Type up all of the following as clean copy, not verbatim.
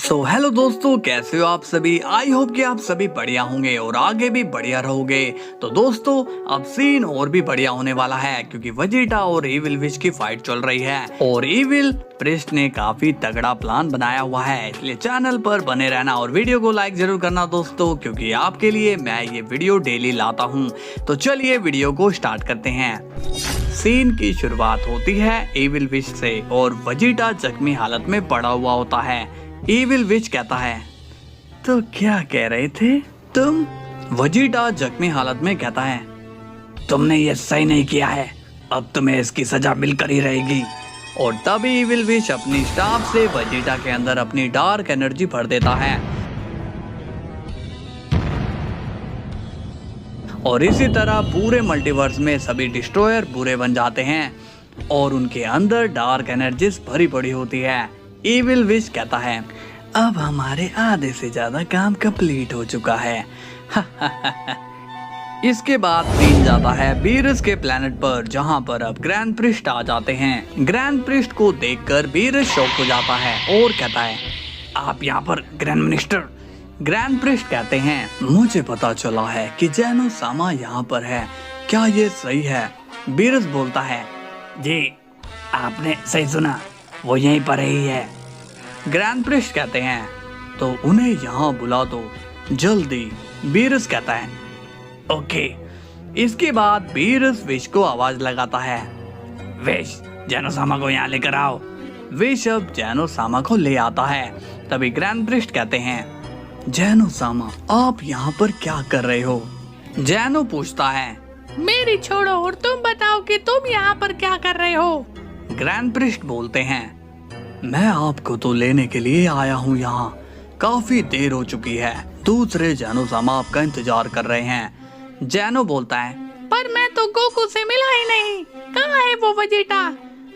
Hello दोस्तों, कैसे हो आप सभी। आई होप कि आप सभी बढ़िया होंगे और आगे भी बढ़िया रहोगे। तो दोस्तों, अब सीन और भी बढ़िया होने वाला है क्योंकि वेजिटा और इविल विश की फाइट चल रही है और इविल प्रिस्ट ने काफी तगड़ा प्लान बनाया हुआ है। इसलिए चैनल पर बने रहना और वीडियो को लाइक जरूर करना दोस्तों, क्योंकि आपके लिए मैं ये वीडियो डेली लाता हूँ। तो चलिए वीडियो को स्टार्ट करते हैं। सीन की शुरुआत होती है इविल विश से और वेजिटा जख्मी हालत में पड़ा हुआ होता है। इविल विच कहता है, तो क्या कह रहे थे तुम? वेजिटा जख्मी हालत में कहता है, तुमने ये सही नहीं किया है, अब तुम्हें इसकी सजा मिलकर ही रहेगी। और तभी इविल विच अपनी स्टाफ से वेजिटा के अंदर अपनी डार्क एनर्जी भर देता है और इसी तरह पूरे मल्टीवर्स में सभी डिस्ट्रॉयर बुरे बन जाते हैं और उनके अंदर डार्क एनर्जीज भरी पड़ी होती है। इविल विश कहता है, अब हमारे आधे से ज्यादा काम कंप्लीट हो चुका है। इसके बाद सीन जाता है बीरस के प्लेनेट पर, जहां पर अब ग्रैंड प्रिस्ट आ जाते हैं। ग्रैंड प्रिस्ट को देखकर बीरस शॉक हो जाता है और कहता है, आप यहाँ पर ग्रैंड मिनिस्टर? ग्रैंड प्रिस्ट कहते हैं, मुझे पता चला है कि जैनो सामा यहाँ पर है, क्या ये सही है? बीरस बोलता है, जी आपने सही सुना, वो यहीं पर ही है। ग्रैंड प्रिस्ट कहते हैं, तो उन्हें यहाँ बुला दो जल्दी। बीरस कहता है, ओके। इसके बाद बीरस विश को आवाज लगाता है, विश जैनो सामा को यहाँ लेकर आओ। विश अब जैनो सामा को ले आता है। तभी ग्रैंड प्रिस्ट कहते हैं, जैनो सामा आप यहाँ पर क्या कर रहे हो? जैनो पूछता है, मेरी छोड़ो और तुम बताओ कि तुम यहाँ पर क्या कर रहे हो? ग्रैंड प्रिस्ट बोलते हैं, मैं आपको तो लेने के लिए आया हूँ यहाँ, काफी देर हो चुकी है, दूसरे जैनो सामा आपका इंतजार कर रहे हैं। जैनो बोलता है, पर मैं तो गोकू से मिला ही नहीं, कहाँ है वो वेजिटा?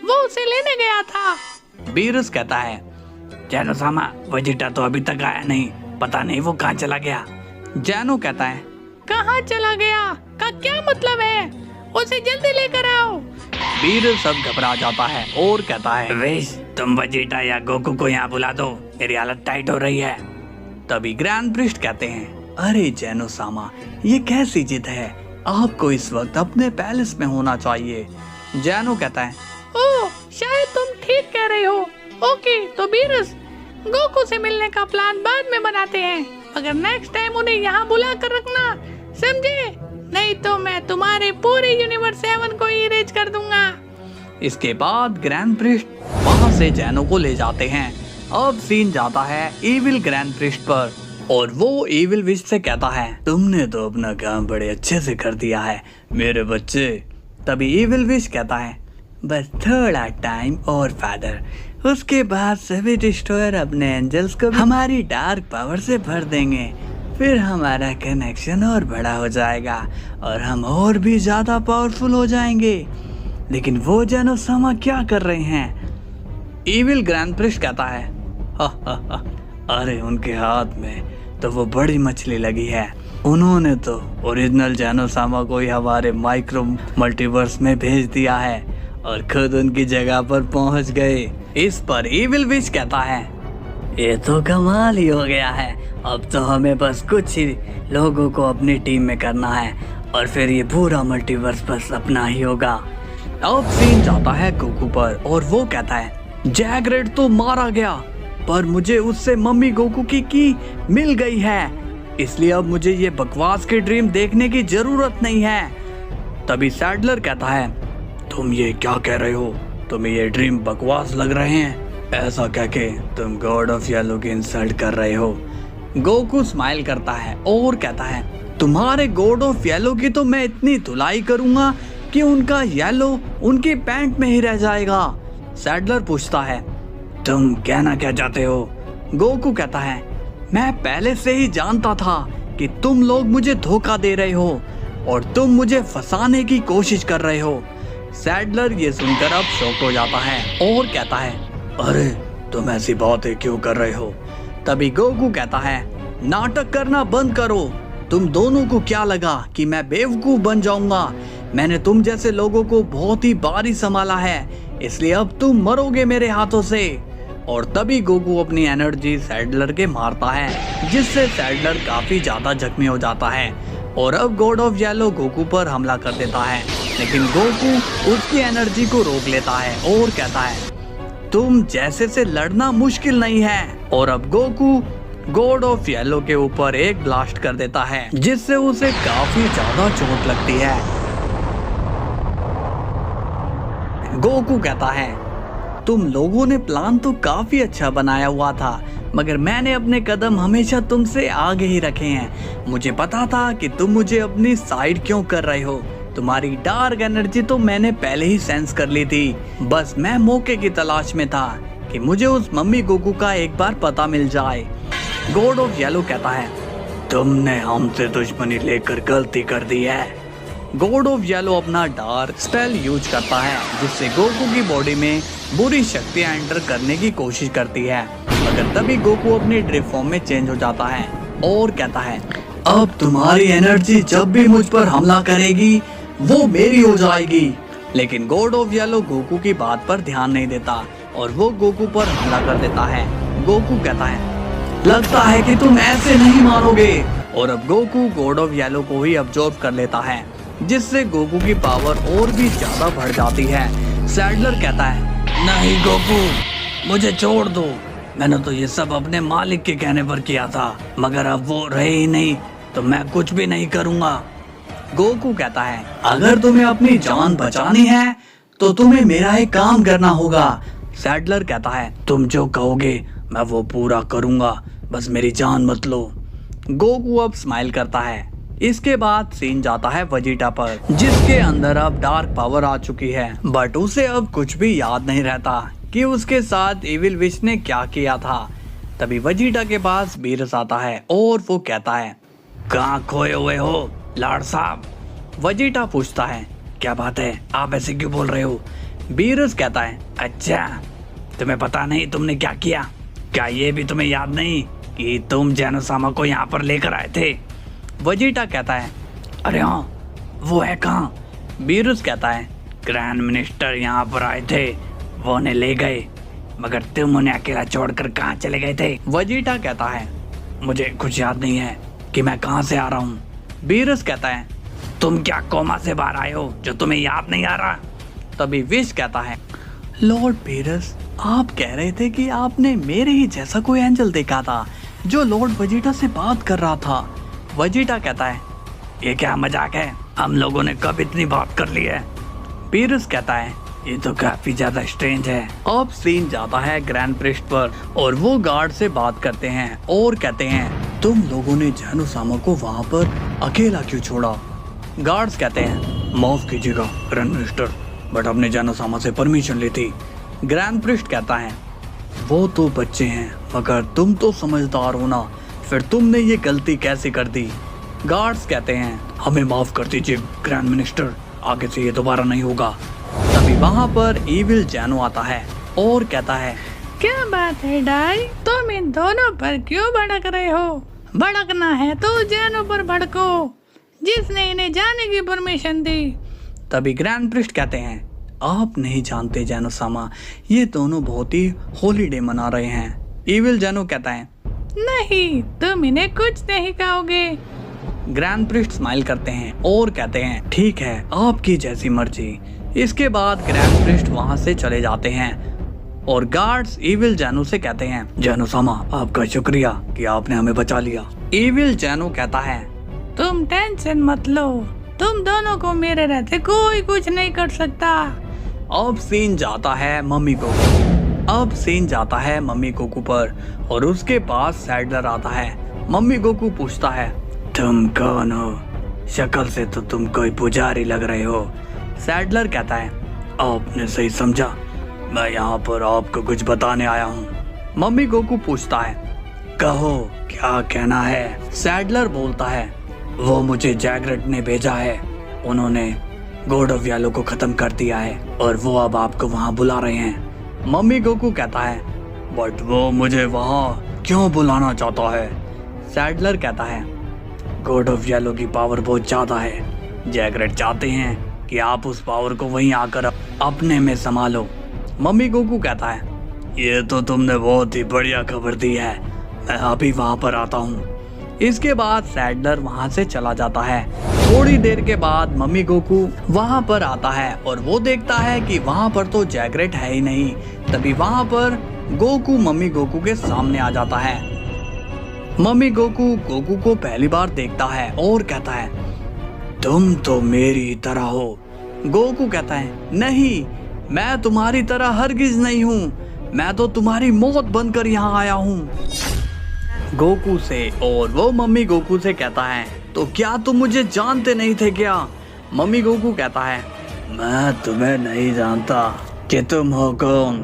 वो उसे लेने गया था। बीरस कहता है, जैनो सामा वेजिटा तो अभी तक आया नहीं, पता नहीं वो कहाँ चला गया। जैनो कहता है, कहाँ चला गया का क्या मतलब है? उसे जल्दी लेकर आओ। बीरस सब घबरा जाता है और कहता है, विश तुम वेजिटा या गोकू को यहाँ बुला दो, मेरी हालत टाइट हो रही है। तभी ग्रैंड प्रिस्ट कहते हैं, अरे जैनो सामा ये कैसी जिद है, आपको इस वक्त अपने पैलेस में होना चाहिए। जैनो कहता है, ओह शायद तुम ठीक कह रहे हो। ओके तो बीरस, गोकू से मिलने का प्लान बाद में बनाते हैं, मगर नेक्स्ट टाइम उन्हें यहाँ बुला कर रखना, समझे? नहीं तो मैं तुम्हारे पूरे यूनिवर्स 7 को इरेज कर दूंगा। इसके बाद ग्रैंड प्रिस्ट वहाँ से जैनो को ले जाते हैं। अब सीन जाता है इविल ग्रैंड प्रिस्ट पर और वो इविल विश से कहता है, तुमने तो अपना काम बड़े अच्छे से कर दिया है मेरे बच्चे। तभी इविल विश कहता है, बस थोड़ा टाइम और फादर, उसके बाद सभी डिस्ट्रॉयर अपने एंजल्स को हमारी डार्क पावर से भर देंगे, फिर हमारा कनेक्शन और बड़ा हो जाएगा और हम और भी ज्यादा पावरफुल हो जाएंगे। लेकिन वो जैनो सामा क्या कर रहे हैं? इविल ग्रैंड प्रिस्ट कहता है, हा, अरे उनके हाथ में तो वो बड़ी मछली लगी है, उन्होंने तो ओरिजिनल जैनो सामा को ही हमारे माइक्रो मल्टीवर्स में भेज दिया है और खुद उनकी जगह पर पहुंच गए। इस पर इविल विच कहता है, ये तो कमाल ही हो गया है, अब तो हमें बस कुछ ही लोगों को अपनी टीम में करना है और फिर ये पूरा मल्टीवर्स बस अपना ही होगा। अब सीन जाता है गोकू पर और वो कहता है, जैगरेड तो मारा गया पर मुझे उससे मम्मी गोकू की मिल गई है, इसलिए अब मुझे ये बकवास के ड्रीम देखने की जरूरत नहीं है। तभी सैडलर कहता है, तुम ये क्या कह रहे हो, तुम्हें ये ड्रीम बकवास लग रहे हैं? ऐसा कह के तुम गॉड ऑफ येलो की इंसल्ट कर रहे हो। गोकू स्माइल करता है और कहता है, तुम्हारे गॉड ऑफ येलो की तो मैं इतनी धुलाई करूंगा कि उनका येलो उनकी पैंट में ही रह जाएगा। सैडलर पूछता है, तुम कहना क्या चाहते हो? गोकू कहता है, मैं पहले से ही जानता था कि तुम लोग मुझे धोखा दे रहे हो और तुम मुझे फंसाने की कोशिश कर रहे हो। सैडलर ये सुनकर अब शॉक हो जाता है और कहता है, अरे तुम ऐसी बातें क्यों कर रहे हो? तभी गोकू कहता है, नाटक करना बंद करो, तुम दोनों को क्या लगा कि मैं बेवकूफ बन जाऊंगा? मैंने तुम जैसे लोगों को बहुत ही बारी संभाला है, इसलिए अब तुम मरोगे मेरे हाथों से। और तभी गोकू अपनी एनर्जी सैडलर के मारता है, जिससे सैडलर काफी ज्यादा जख्मी हो जाता है। और अब गॉड ऑफ येलो गोकू पर हमला कर देता है, लेकिन गोकू उसकी एनर्जी को रोक लेता है और कहता है तुम जैसे से लड़ना मुश्किल नहीं है। और अब गोकू गॉड ऑफ येलो के ऊपर एक ब्लास्ट कर देता है, जिससे उसे काफी ज्यादा चोट लगती है। गोकू कहता है तुम लोगों ने प्लान तो काफी अच्छा बनाया हुआ था, मगर मैंने अपने कदम हमेशा तुमसे आगे ही रखे हैं। मुझे पता था कि तुम मुझे अपनी साइड क्यों कर रहे हो। तुम्हारी डार्क एनर्जी तो मैंने पहले ही सेंस कर ली थी। बस मैं मौके की तलाश में था कि मुझे उस मम्मी गोकू का एक बार पता मिल जाए। गॉड ऑफ येलो कहता है तुमने हमसे दुश्मनी लेकर गलती कर दी है। गॉड ऑफ येलो अपना डार्क स्पेल यूज करता है, जिससे गोकू की बॉडी में बुरी शक्तियां एंटर करने की कोशिश करती है। मगर तभी गोकू अपनी ड्रिफ्ट फॉर्म में चेंज हो जाता है और कहता है अब तुम्हारी एनर्जी जब भी मुझ पर हमला करेगी वो मेरी हो जाएगी। लेकिन गॉड ऑफ येलो गोकू की बात पर ध्यान नहीं देता और वो गोकू पर हमला कर देता है। गोकू कहता है लगता है कि तुम ऐसे नहीं मारोगे। और अब गोकू गॉड ऑफ येलो को ही अब्जॉर्ब कर लेता है, जिससे गोकू की पावर और भी ज्यादा बढ़ जाती है। सैडलर कहता है नहीं गोकू, मुझे छोड़ दो। मैंने तो ये सब अपने मालिक के कहने पर किया था, मगर अब वो रहे ही नहीं तो मैं कुछ भी नहीं करूँगा। गोकू कहता है अगर तुम्हें अपनी जान बचानी है तो तुम्हें मेरा एक काम करना होगा। सैडलर कहता है तुम जो कहोगे मैं वो पूरा करूँगा, बस मेरी जान मत लो। गोकू अब स्माइल करता है। इसके बाद सीन जाता है वेजिटा पर, जिसके अंदर अब डार्क पावर आ चुकी है, बट उसे अब कुछ भी याद नहीं रहता कि उसके साथ एविल विश ने क्या किया था। तभी वेजिटा के पास बीरस आता है और वो कहता है कहाँ खोए हुए हो लॉर्ड साहब। वेजिटा पूछता है क्या बात है, आप ऐसे क्यों बोल रहे हो। बीरस कहता है अच्छा तुम्हें पता नहीं तुमने क्या किया, क्या ये भी तुम्हें याद नहीं कि तुम जेनोसामा को यहाँ पर लेकर आए थे। वेजिटा कहता है अरे हाँ, वो है कहाँ। बीरस कहता है ग्रैंड मिनिस्टर यहाँ पर आए थे, वो उन्हें ले गए, मगर तुम उन्हें अकेला छोड़कर कहाँ चले गए थे। वेजिटा कहता है मुझे कुछ याद नहीं है कि मैं कहाँ से आ रहा हूँ। बीरस कहता है तुम क्या कोमा से बाहर आए हो जो तुम्हें याद नहीं आ रहा। तभी विश कहता है लॉर्ड बीरस, आप कह रहे थे कि आपने मेरे ही जैसा कोई एंजल देखा था जो लॉर्ड वेजिटा से बात कर रहा था। वेजिटा कहता है ये क्या मजाक है, हम लोगों ने कब इतनी बात कर ली है। बीरस कहता है ये तो काफी ज्यादा स्ट्रेंज है। अब सीन जाता है ग्रैंड प्रिस्ट पर और वो गार्ड से बात करते हैं और कहते हैं तुम लोगों ने जेनोसामा को वहाँ पर अकेला क्यों छोड़ा। गार्ड्स कहते हैं माफ कीजिएगा ग्रैंड मिनिस्टर, बट हमने जेनोसामा से परमिशन ली थी। ग्रैंड प्रिस्ट कहता है वो तो बच्चे हैं, मगर तुम तो समझदार हो ना, फिर तुमने ये गलती कैसे कर दी। गार्ड्स कहते हैं हमें माफ कर दीजिए ग्रैंड मिनिस्टर, आगे से ये दोबारा नहीं होगा। तभी वहाँ पर इविल जेनो आता है और कहता है क्या बात है डाई, तुम इन दोनों पर क्यों भड़क रहे हो। भड़कना है तो जेनो पर भड़को, जिसने इन्हें जाने की परमिशन दी। तभी ग्रैंड प्रिस्ट कहते हैं आप नहीं जानते जेनोसामा, ये दोनों बहुत ही हॉलीडे मना रहे हैं। इविल जेनो कहता है नहीं, तुम इन्हें कुछ नहीं कहोगे। ग्रैंड प्रिस्ट स्माइल करते हैं और कहते हैं ठीक है, आपकी जैसी मर्जी। इसके बाद ग्रैंड प्रिस्ट वहां से चले जाते हैं और गार्ड्स इविल जेनो से कहते हैं जेनोसामा आपका शुक्रिया कि आपने हमें बचा लिया। इविल जेनो कहता है तुम टेंशन मत लो, तुम दोनों को मेरे रहते कोई कुछ नहीं कर सकता। अब सीन जाता है मम्मी गोकू पर और उसके पास सैडलर आता है। मम्मी गोकू पूछता है तुम कौन हो, शक्ल से तो तुम कोई पुजारी लग रहे हो। सैडलर कहता है आपने सही समझा, मैं यहाँ पर आपको कुछ बताने आया हूँ। मम्मी गोकू पूछता है कहो क्या कहना है। सैडलर बोलता है वो मुझे जैगरेट ने भेजा है, उन्होंने गॉड ऑफ येलो को खत्म कर दिया है और वो अब आपको वहाँ बुला रहे हैं। मम्मी गोकू कहता है बट वो मुझे वहाँ क्यों बुलाना चाहता है। सैडलर कहता है गॉड ऑफ येलो की पावर बहुत ज्यादा है, जैगरेट चाहते हैं कि आप उस पावर को वहीं आकर अपने में संभालो। मम्मी गोकू कहता है ये तो तुमने बहुत ही बढ़िया खबर दी है, मैं अभी वहाँ पर आता हूँ। इसके बाद सैडलर वहाँ से चला जाता है। थोड़ी देर के बाद मम्मी गोकू वहाँ पर आता है और वो देखता है कि वहाँ पर तो जैगरेट है ही नहीं। तभी वहाँ पर गोकू मम्मी गोकू के सामने आ जाता है। मम्मी गोकू गोकू को पहली बार देखता है और कहता है, तुम तो मेरी तरह हो। गोकू कहता है, नहीं, मैं तुम्हारी तरह हरगिज नहीं हूँ, मैं तो तुम्हारी मौत बनकर यहाँ आया हूँ। गोकू से और वो मम्मी गोकू से कहता है, तो क्या तुम मुझे जानते नहीं थे क्या? मम्मी गोकू कहता है, मैं तुम्हें नहीं जानता कि तुम हो कौन।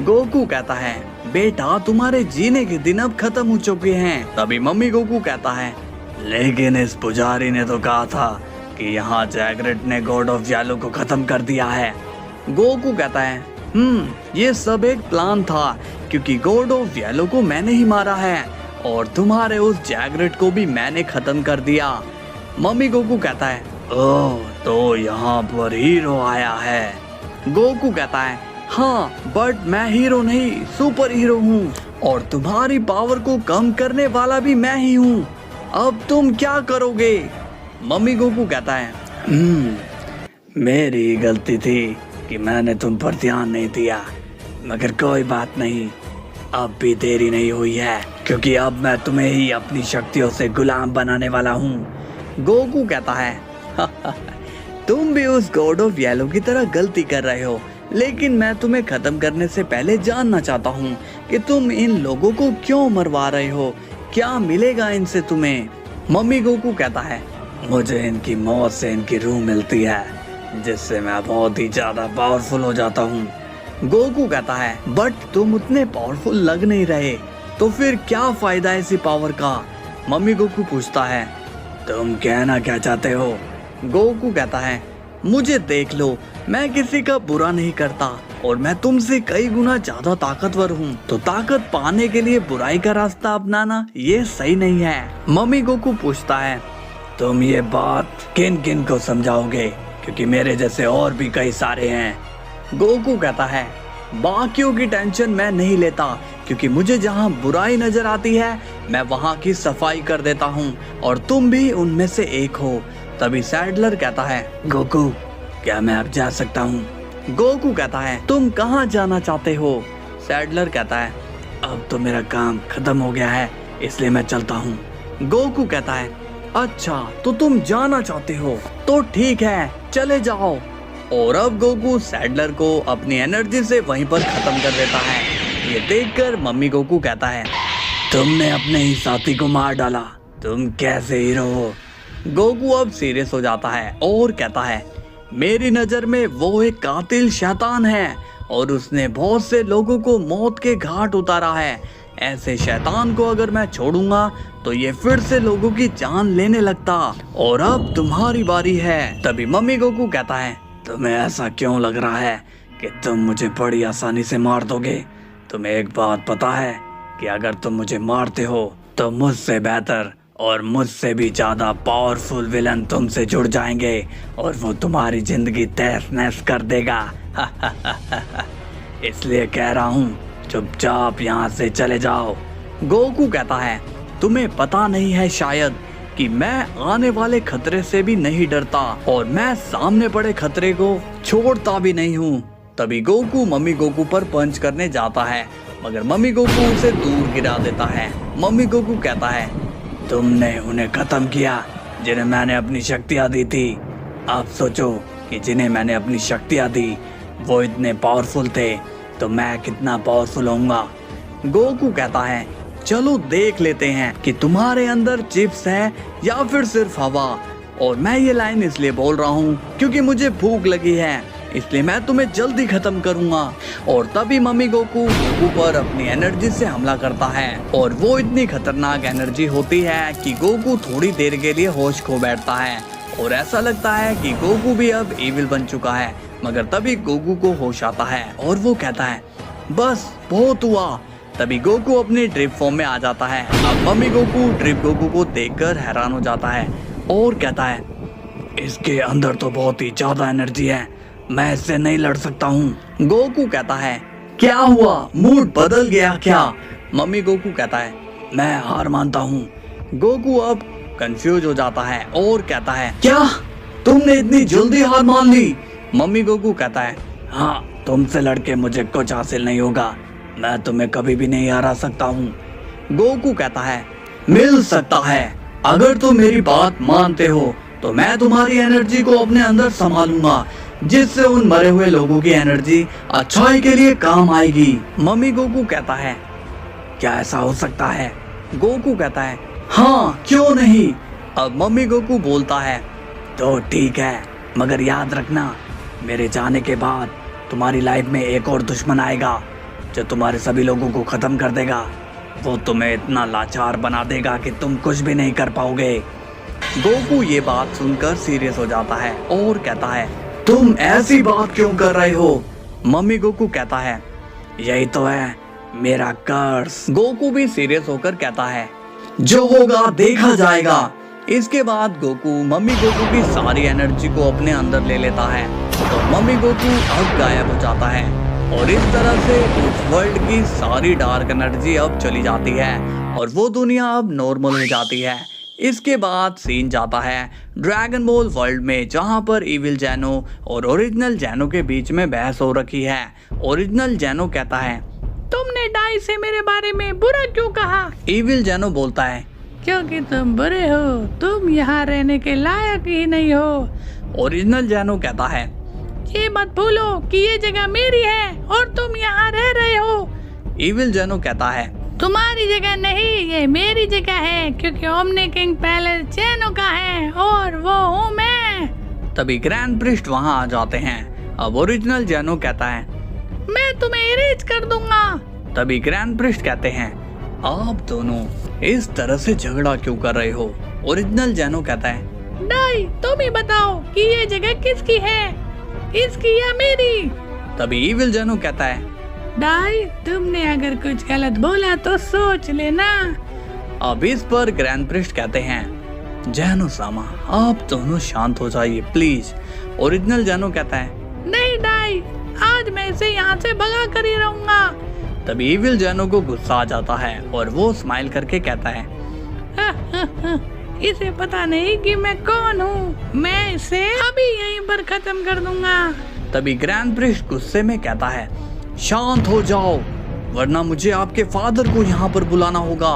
गोकू कहता है, बेटा तुम्हारे जीने के दिन अब खत्म हो चुके हैं। तभी मम्मी गोकू कहता है, लेकिन इस पुजारी ने तो कहा था कि यहाँ जैगरेट ने गॉड ऑफ येलो को खत्म कर दिया है। गोकू कहता है, ये सब एक प्लान था, क्योंकि गॉड ऑफ येलो को मैंने ही मारा है और तुम्हारे उस जैगरेट को भी मैंने खत्म कर दिया। मम्मी गोकू कहता है, ओह, तो यहाँ पर हीरो आया है। गोकू कहता है, हाँ, बट मैं हीरो नहीं, सुपर हीरो हूँ और तुम्हारी पावर को कम करने वाला भी मैं ही हूँ। अब तुम क्या करोगे? मम्मी गोकू कहता है, मेरी गलती थी कि मैंने तुम पर ध्यान नहीं दिया, मगर कोई बात नहीं, अब भी देरी नहीं हुई है, क्योंकि अब मैं तुम्हें ही अपनी शक्तियों से गुलाम बनाने वाला हूँ। गोकू कहता है, तुम भी उस गॉड ऑफ येलो की तरह गलती कर रहे हो, लेकिन मैं तुम्हें खत्म करने से पहले जानना चाहता हूँ कि तुम इन लोगों को क्यों मरवा रहे हो, क्या मिलेगा इनसे तुम्हें? मम्मी गोकू कहता है, मुझे इनकी मौत से इनकी रूह मिलती है, जिससे मैं बहुत ही ज्यादा पावरफुल हो जाता हूँ। गोकू कहता है, बट तुम उतने पावरफुल लग नहीं रहे, तो फिर क्या फायदा है इसी पावर का? मम्मी गोकू पूछता है, तुम कहना क्या चाहते हो? गोकू कहता है, मुझे देख लो, मैं किसी का बुरा नहीं करता और मैं तुमसे कई गुना ज्यादा ताकतवर हूँ, तो ताकत पाने के लिए बुराई का रास्ता अपनाना ये सही नहीं है। मम्मी गोकू पूछता है, तुम ये बात किन किन को समझाओगे, क्योंकि मेरे जैसे और भी कई सारे हैं। गोकू कहता है, बाकियों की टेंशन मैं नहीं लेता, क्योंकि मुझे जहाँ बुराई नजर आती है मैं वहाँ की सफाई कर देता हूँ और तुम भी उनमें से एक हो। तभी सैडलर कहता है, गोकू, क्या मैं अब जा सकता हूँ? गोकू कहता है, तुम कहाँ जाना चाहते हो? सैडलर कहता है, अब तो मेरा काम खत्म हो गया है, इसलिए मैं चलता हूँ। गोकू कहता है, अच्छा, तो तुम जाना चाहते हो, तो ठीक है, चले जाओ। और अब गोकू सैडलर को अपनी एनर्जी से वहीं पर खत्म कर देता है। ये देखकर मम्मी गोकू कहता है, तुमने अपने ही साथी को मार डाला, तुम कैसे हीरो हो? गोकू अब सीरियस हो जाता है और कहता है, मेरी नजर में वो एक कातिल शैतान है और उसने बहुत से लोगों को मौत के घाट उतारा है। ऐसे शैतान को अगर मैं छोड़ूंगा तो ये फिर से लोगों की जान लेने लगता और अब तुम्हारी बारी है। तभी मम्मी गोकू कहता है, तुम्हें ऐसा क्यों लग रहा है कि तुम मुझे बड़ी आसानी से मार दोगे? तुम्हें एक बात पता है कि अगर तुम मुझे मारते हो तो मुझसे बेहतर और मुझसे भी ज्यादा पावरफुल विलन तुमसे जुड़ जाएंगे और वो तुम्हारी जिंदगी तहस नहस कर देगा। इसलिए कह रहा हूँ, चुपचाप यहाँ से चले जाओ। गोकू कहता है, तुम्हें पता नहीं है शायद कि मैं आने वाले खतरे से भी नहीं डरता और मैं सामने पड़े खतरे को छोड़ता भी नहीं हूँ। तभी गोकू मम्मी गोकू पर पंच करने जाता है, मगर मम्मी गोकू उसे दूर गिरा देता है। मम्मी गोकू कहता है, तुमने उन्हें खत्म किया जिन्हें मैंने अपनी शक्तियाँ दी थी। आप सोचो कि जिन्हें मैंने अपनी शक्तियाँ दी वो इतने पावरफुल थे, तो मैं कितना पावरफुल होऊंगा। गोकू कहता है, चलो देख लेते हैं कि तुम्हारे अंदर चिप्स है या फिर सिर्फ हवा। और मैं ये लाइन इसलिए बोल रहा हूँ क्योंकि मुझे भूख लगी है, इसलिए मैं तुम्हें जल्दी खत्म करूंगा। और तभी मम्मी गोकू पर अपनी एनर्जी से हमला करता है और वो इतनी खतरनाक एनर्जी होती है कि गोकू थोड़ी देर के लिए होश खो बैठता है और ऐसा लगता है कि गोकू भी अब इविल बन चुका है। मगर तभी गोकू को होश आता है और वो कहता है, बस बहुत हुआ। तभी गोकू अपनी ड्रिप फॉर्म में आ जाता है। अब मम्मी गोकू ड्रिप गोकू को देखकर हैरान हो जाता है और कहता है, इसके अंदर तो बहुत ही ज्यादा एनर्जी है, मैं इससे नहीं लड़ सकता हूँ। गोकू कहता है, क्या हुआ, मूड बदल गया क्या? मम्मी गोकू कहता है मैं हार मानता हूँ। गोकू अब कंफ्यूज हो जाता है और कहता है क्या तुमने इतनी जल्दी हार मान ली? मम्मी गोकू कहता है हाँ, तुमसे लड़के मुझे कुछ हासिल नहीं होगा, मैं तुम्हें कभी भी नहीं हरा सकता हूँ। गोकू कहता है मिल सकता है, अगर तुम मेरी बात मानते हो तो मैं तुम्हारी एनर्जी को अपने अंदर संभालूंगा, जिससे उन मरे हुए लोगों की एनर्जी अच्छाई के लिए काम आएगी। मम्मी गोकू कहता है क्या ऐसा हो सकता है? गोकू कहता है हाँ क्यों नहीं। अब मम्मी गोकू बोलता है तो ठीक है, मगर याद रखना मेरे जाने के बाद तुम्हारी लाइफ में एक और दुश्मन आएगा जो तुम्हारे सभी लोगों को खत्म कर देगा। वो तुम्हें इतना लाचार बना देगा कि तुम कुछ भी नहीं कर पाओगे। गोकू ये बात सुनकर सीरियस हो जाता है और कहता है तुम ऐसी बात क्यों कर रहे हो? मम्मी गोकू कहता है यही तो है मेरा कर्स। गोकू भी सीरियस होकर कहता है जो होगा देखा जाएगा। इसके बाद गोकू मम्मी गोकू की सारी एनर्जी को अपने अंदर ले लेता है तो मम्मी गोकू अब गायब हो जाता है और इस तरह से उस वर्ल्ड की सारी डार्क एनर्जी अब चली जाती है और वो दुनिया अब नॉर्मल हो जाती है। इसके बाद सीन जाता है ड्रैगन बॉल वर्ल्ड में, जहां पर इविल जैनो और ओरिजिनल जैनो के बीच में बहस हो रखी है। ओरिजिनल जैनो कहता है तुमने डाई से मेरे बारे में बुरा क्यों कहा? इविल जैनो बोलता है क्योंकि तुम बुरे हो, तुम यहाँ रहने के लायक ही नहीं हो। ओरिजिनल जैनो कहता है ये मत भूलो कि ये जगह मेरी है और तुम यहाँ रह रहे हो। इविल जैनो कहता है तुम्हारी जगह नहीं, ये मेरी जगह है, क्योंकि ओमनी किंग पैलेस जैनो का है और वो हूँ मैं। तभी ग्रैंड प्रिस्ट वहाँ आ जाते हैं। अब ओरिजिनल जैनो कहता है मैं तुम्हें इरेज कर दूंगा। तभी ग्रैंड प्रिस्ट कहते हैं आप दोनों इस तरह से झगड़ा क्यों कर रहे हो? ओरिजिनल जैनो कहता है डाई तुम ही बताओ कि ये जगह किसकी है, इसकी या मेरी? तभी इविल जैनो कहता है डाई तुमने अगर कुछ गलत बोला तो सोच लेना। अब इस पर ग्रैंड प्रिस्ट कहते हैं जैनो सामा आप दोनों शांत हो जाइए प्लीज। ओरिजिनल जैनो कहता है नहीं डाई, आज मैं इसे यहाँ से भगा कर ही रहूंगा। तभी इविल जैनो को गुस्सा आ जाता है और वो स्माइल करके कहता है इसे पता नहीं कि मैं कौन हूँ, मैं इसे अभी यहीं पर खत्म कर दूंगा। तभी ग्रैंड प्रिस्ट गुस्से में कहता है शांत हो जाओ, वरना मुझे आपके फादर को यहाँ पर बुलाना होगा।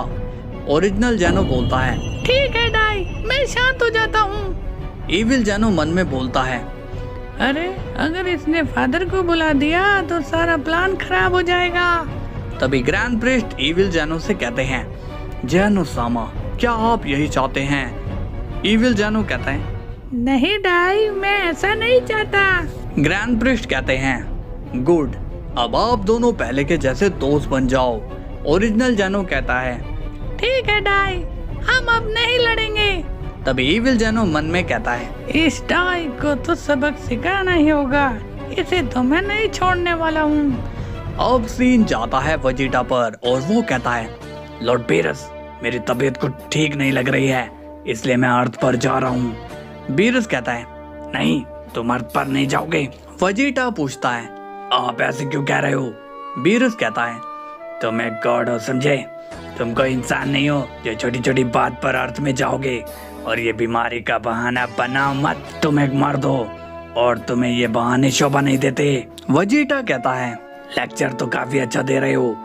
ओरिजिनल जैनो बोलता है ठीक है डाई, मैं शांत हो जाता हूँ। इविल जैनो मन में बोलता है अरे अगर इसने फादर को बुला दिया तो सारा प्लान खराब हो जाएगा। तभी ग्रैंड प्रिस्ट इविल जैनो से कहते हैं जैनो सामा क्या आप यही चाहते हैं? इविल जैनो कहता है नहीं डाई, मैं ऐसा नहीं चाहता। ग्रैंड प्रिस्ट कहते हैं गुड, अब आप दोनों पहले के जैसे दोस्त बन जाओ। ओरिजिनल जैनो कहता है ठीक है डाई, हम अब नहीं लड़ेंगे। तभी इविल जैनो मन में कहता है इस डाई को तो सबक सिखाना ही होगा, इसे तो मैं नहीं छोड़ने वाला हूँ। अब सीन जाता है वेजिटा पर और वो कहता है लॉर्ड बीरस मेरी तबीयत को ठीक नहीं लग रही है, इसलिए मैं अर्थ पर जा रहा हूँ। बीरस कहता है नहीं तुम अर्थ पर नहीं जाओगे। वेजिटा पूछता है आप ऐसे क्यों कह रहे हो? बीरस कहता है तुम एक गॉड हो समझे, तुम कोई इंसान नहीं हो जो छोटी छोटी बात पर अर्थ में जाओगे। और ये बीमारी का बहाना बनाओ मत, तुम एक मर्द हो और तुम्हें ये बहाने शोभा नहीं देते। वेजिटा कहता है लेक्चर तो काफी अच्छा दे रहे हो।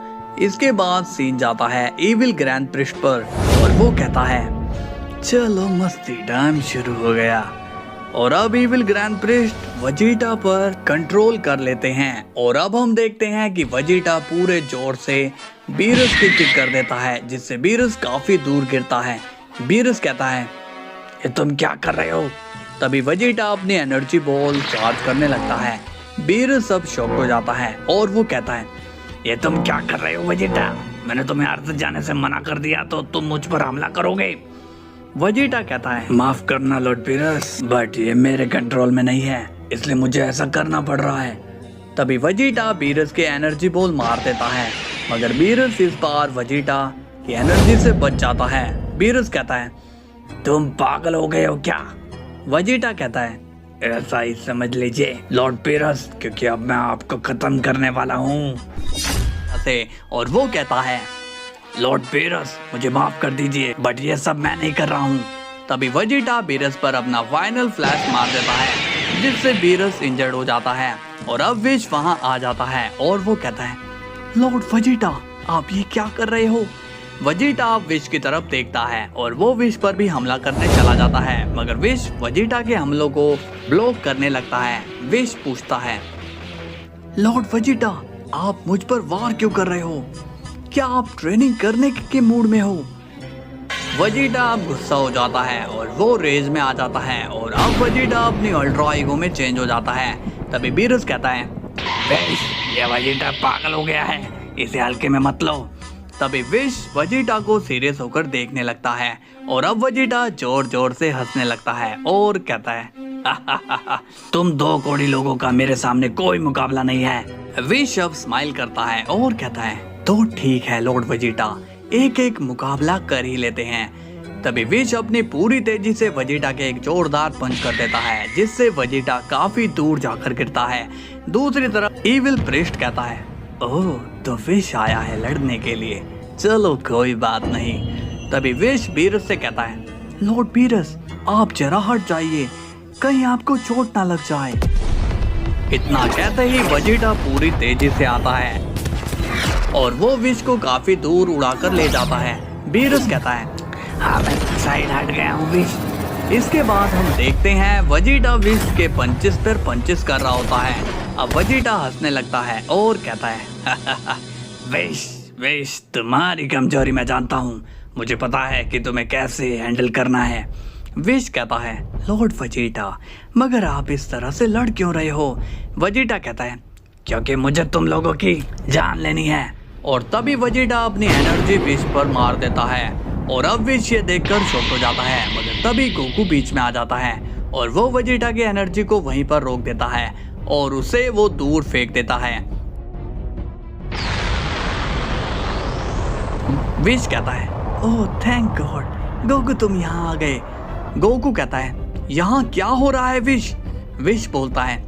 इसके बाद सीन जाता है इविल ग्रैंड प्रिस्ट पर और वो कहता है चलो मस्ती टाइम शुरू हो गया। और अब इविल ग्रैंड प्रिस्ट वेजिटा पर कंट्रोल कर लेते हैं और अब हम देखते हैं कि वेजिटा पूरे जोर से बीरस की किक कर देता है, जिससे बीरस काफी दूर गिरता है। बीरस कहता है ये तुम क्या कर रहे हो? तभी वेजिटा अपनी एनर्जी बॉल चार्ज करने लगता है। बीरस अब शॉक हो जाता है और वो कहता है ये तुम क्या कर रहे हो वेजिटा? मैंने तुम्हें अर्थ जाने से मना कर दिया तो तुम मुझ पर हमला करोगे। वेजिटा कहता है माफ करना लॉर्ड बीरस, बट ये मेरे कंट्रोल में नहीं है, इसलिए मुझे ऐसा करना पड़ रहा है। तभी वेजिटा बीरस के एनर्जी बॉल मार देता है, मगर बीरस इस बार वेजिटा की एनर्जी से बच जाता है। बीरस कहता है तुम पागल हो गए हो क्या? वेजिटा कहता है ऐसा ही समझ लीजिए लॉर्ड पेरस, क्योंकि अब मैं आपको खत्म करने वाला हूँ। और वो कहता है, लॉर्ड पेरस मुझे माफ कर दीजिए, बट ये सब मैं नहीं कर रहा हूँ। तभी वेजिटा बीरस पर अपना फाइनल फ्लैश मार देता है, जिससे बीरस इंजर्ड हो जाता है। और अब विश वहाँ आ जाता है और वो कहता है, लॉर्ड वेजिटा आप ये क्या कर रहे हो? वेजिटा विश की तरफ देखता है और वो विश पर भी हमला करने चला जाता है, मगर विश वेजिटा के हमलों को ब्लॉक करने लगता है। विश पूछता है, लॉर्ड वेजिटा आप मुझ पर वार क्यों कर रहे हो? क्या आप ट्रेनिंग करने के मूड में हो? वेजिटा अब गुस्सा हो जाता है और वो रेज में आ जाता है और अब वेजिटा अपनी अल्ट्रा ईगो में चेंज हो जाता है। तभी बीरस कहता है, विश ये वेजिटा पागल हो गया है, इसे हल्के में मत लो। तभी विश वेजिटा को सीरियस होकर देखने लगता है और अब वेजिटा जोर जोर से हंसने लगता है और कहता है, तुम दो कोड़ी लोगों का मेरे सामने कोई मुकाबला नहीं है। विश अब स्माइल करता है और कहता है, तो ठीक है लॉर्ड वेजिटा, एक एक मुकाबला कर ही लेते हैं। तभी विश अपनी पूरी तेजी से वेजिटा के एक जोरदार पंच कर देता है, जिससे वेजिटा काफी दूर जाकर गिरता है। दूसरी तरफ इविल प्रीस्ट कहता है, ओह तो विश आया है लड़ने के लिए, चलो कोई बात नहीं। तभी विश बीरस से कहता है, लॉर्ड बीरस आप जरा हट जाइए, कहीं आपको चोट ना लग जाए। इतना कहते ही वेजिटा पूरी तेजी से आता है और वो विश को काफी दूर उड़ाकर ले जाता है। बीरस कहता है, हाँ मैं साइड हट गया हूँ विश। इसके बाद हम देखते हैं वेजिटा विश के पंचेस पर पंचेस कर रहा होता है। अब वेजिटा हंसने लगता है और कहता है, विश विश तुम्हारी कमजोरी मैं जानता हूँ, मुझे पता है कि तुम्हें कैसे हैंडल करना है। विश कहता है, लॉर्ड वेजिटा मगर आप इस तरह से लड़ क्यों रहे हो? वेजिटा कहता है, क्योंकि मुझे तुम लोगों की जान लेनी है। और तभी वेजिटा अपनी एनर्जी विश पर मार देता है और अब विश ये देखकर शॉक हो जाता है, मगर तभी गोकू बीच में आ जाता है और वो वेजिटा की एनर्जी को वहीं पर रोक देता है और उसे वो दूर फेंक देता है। विश कहता है, ओह थैंक गॉड गोकू तुम यहाँ आ गए। गोकू कहता है, यहाँ क्या हो रहा है विश? विश बोलता है,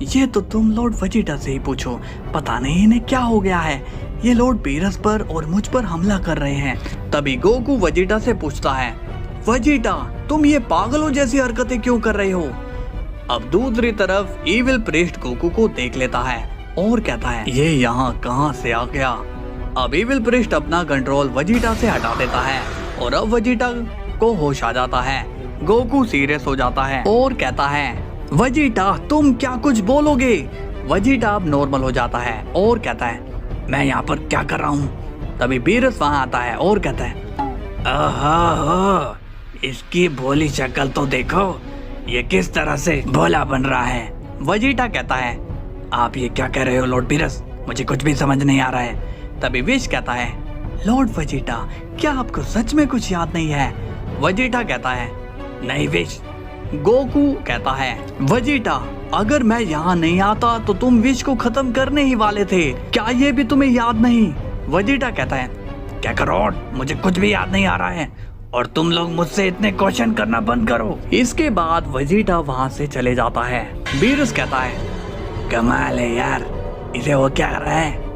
ये तो तुम लॉर्ड वेजिटा से ही पूछो, पता नहीं इन्हें क्या हो गया है, ये लॉर्ड बीरस पर और मुझ पर हमला कर रहे हैं। तभी गोकू वेजिटा से पूछता है, वेजिटा तुम ये पागलों जैसी हरकतें क्यों कर रहे हो? अब दूसरी तरफ इविल प्रीस्ट गोकू को देख लेता है और कहता है, ये यहाँ कहाँ से आ गया? अब इविल प्रीस्ट अपना कंट्रोल वेजिटा से हटा देता है और अब वेजिटा को होश आ जाता है। गोकू सीरियस हो जाता है और कहता है, वेजिटा तुम क्या कुछ बोलोगे? वेजिटा अब नॉर्मल हो जाता है और कहता है, मैं यहाँ पर क्या कर रहा हूँ? तभी बीरस वहाँ आता है और कहता है, ओहो इसकी भोली शक्ल तो देखो, ये किस तरह से भोला बन रहा है। वेजिटा कहता है, आप ये क्या कह रहे हो लॉर्ड बीरस, मुझे कुछ भी समझ नहीं आ रहा है। तभी विश कहता है, लॉर्ड वेजिटा क्या आपको सच में कुछ याद नहीं है? वेजिटा कहता है, नहीं विश। गोकू कहता है, वेजिटा अगर मैं यहाँ नहीं आता तो तुम विश को खत्म करने ही वाले थे, क्या ये भी तुम्हें याद नहीं? वेजिटा कहता है, क्या करो, मुझे कुछ भी याद नहीं आ रहा है और तुम लोग मुझसे इतने क्वेश्चन करना बंद करो। इसके बाद वेजिटा वहाँ से चले जाता है। बीरस कहता है, कमाल है यार, इसे वो क्या कर रहा है?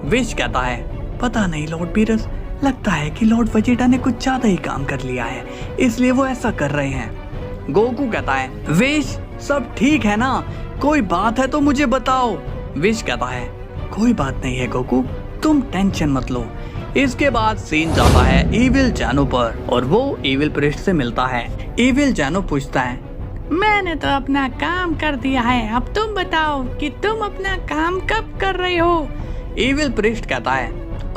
विश कहता है, पता नहीं लॉर्ड बीरस, लगता है कि लॉर्ड वेजिटा ने कुछ ज्यादा ही काम कर लिया है, इसलिए वो ऐसा कर रहे हैं। गोकू कहता है, विश सब ठीक है ना, कोई बात है तो मुझे बताओ। विश कहता है, कोई बात नहीं है गोकू, तुम टेंशन मत लो। इसके बाद सीन जाता है इविल जैनो पर और वो इविल प्रीस्ट से मिलता है। इविल जैनो पूछता है, मैंने तो अपना काम कर दिया है, अब तुम बताओ कि तुम अपना काम कब कर रहे हो? इविल प्रीस्ट कहता है,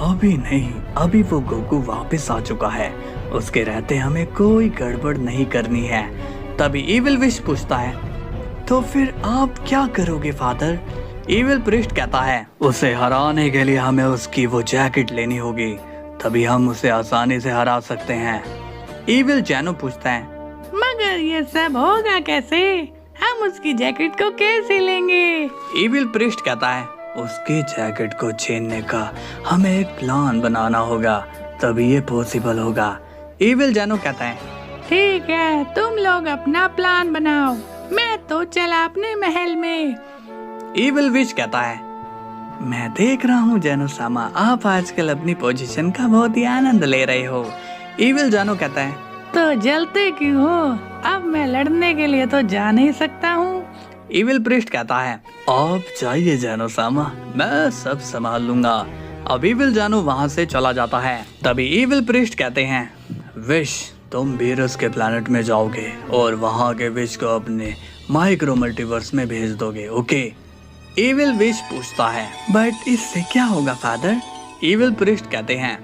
अभी नहीं, अभी वो गोकू वापस आ चुका है, उसके रहते हमें कोई गड़बड़ नहीं करनी है। तभी इविल विश पूछता है, तो फिर आप क्या करोगे फादर? इविल प्रीस्ट कहता है, उसे हराने के लिए हमें उसकी वो जैकेट लेनी होगी, तभी हम उसे आसानी से हरा सकते हैं। इविल जैनो पूछता है, मगर ये सब होगा कैसे? हम उसकी जैकेट को कैसे लेंगे? इविल प्रीस्ट कहता है, उसकी जैकेट को छीनने का हमें एक प्लान बनाना होगा, तभी ये पॉसिबल होगा। इविल जैनो कहता है, ठीक है, तुम लोग अपना प्लान बनाओ, मैं तो चला अपने महल में। इविल विश कहता है, मैं देख रहा हूँ जैनो सामा, आप आजकल अपनी पोजीशन का बहुत ही आनंद ले रहे हो। इविल जैनो कहता है, तो जलते क्यों हो? अब मैं लड़ने के लिए तो जा नहीं सकता हूँ। इविल प्रिस्ट कहता है, आप जाइए जैनो सामा, मैं सब संभाल लूंगा। अब इविल जानो वहाँ से चला जाता है। तभी इविल प्रिस्ट कहते हैं, विश तुम बीरस के प्लैनेट में जाओगे और वहाँ के विश को अपने माइक्रो मल्टीवर्स में भेज दोगे, ओके? इविल विश पूछता है, बट इससे क्या होगा फादर? इविल प्रिस्ट कहते हैं,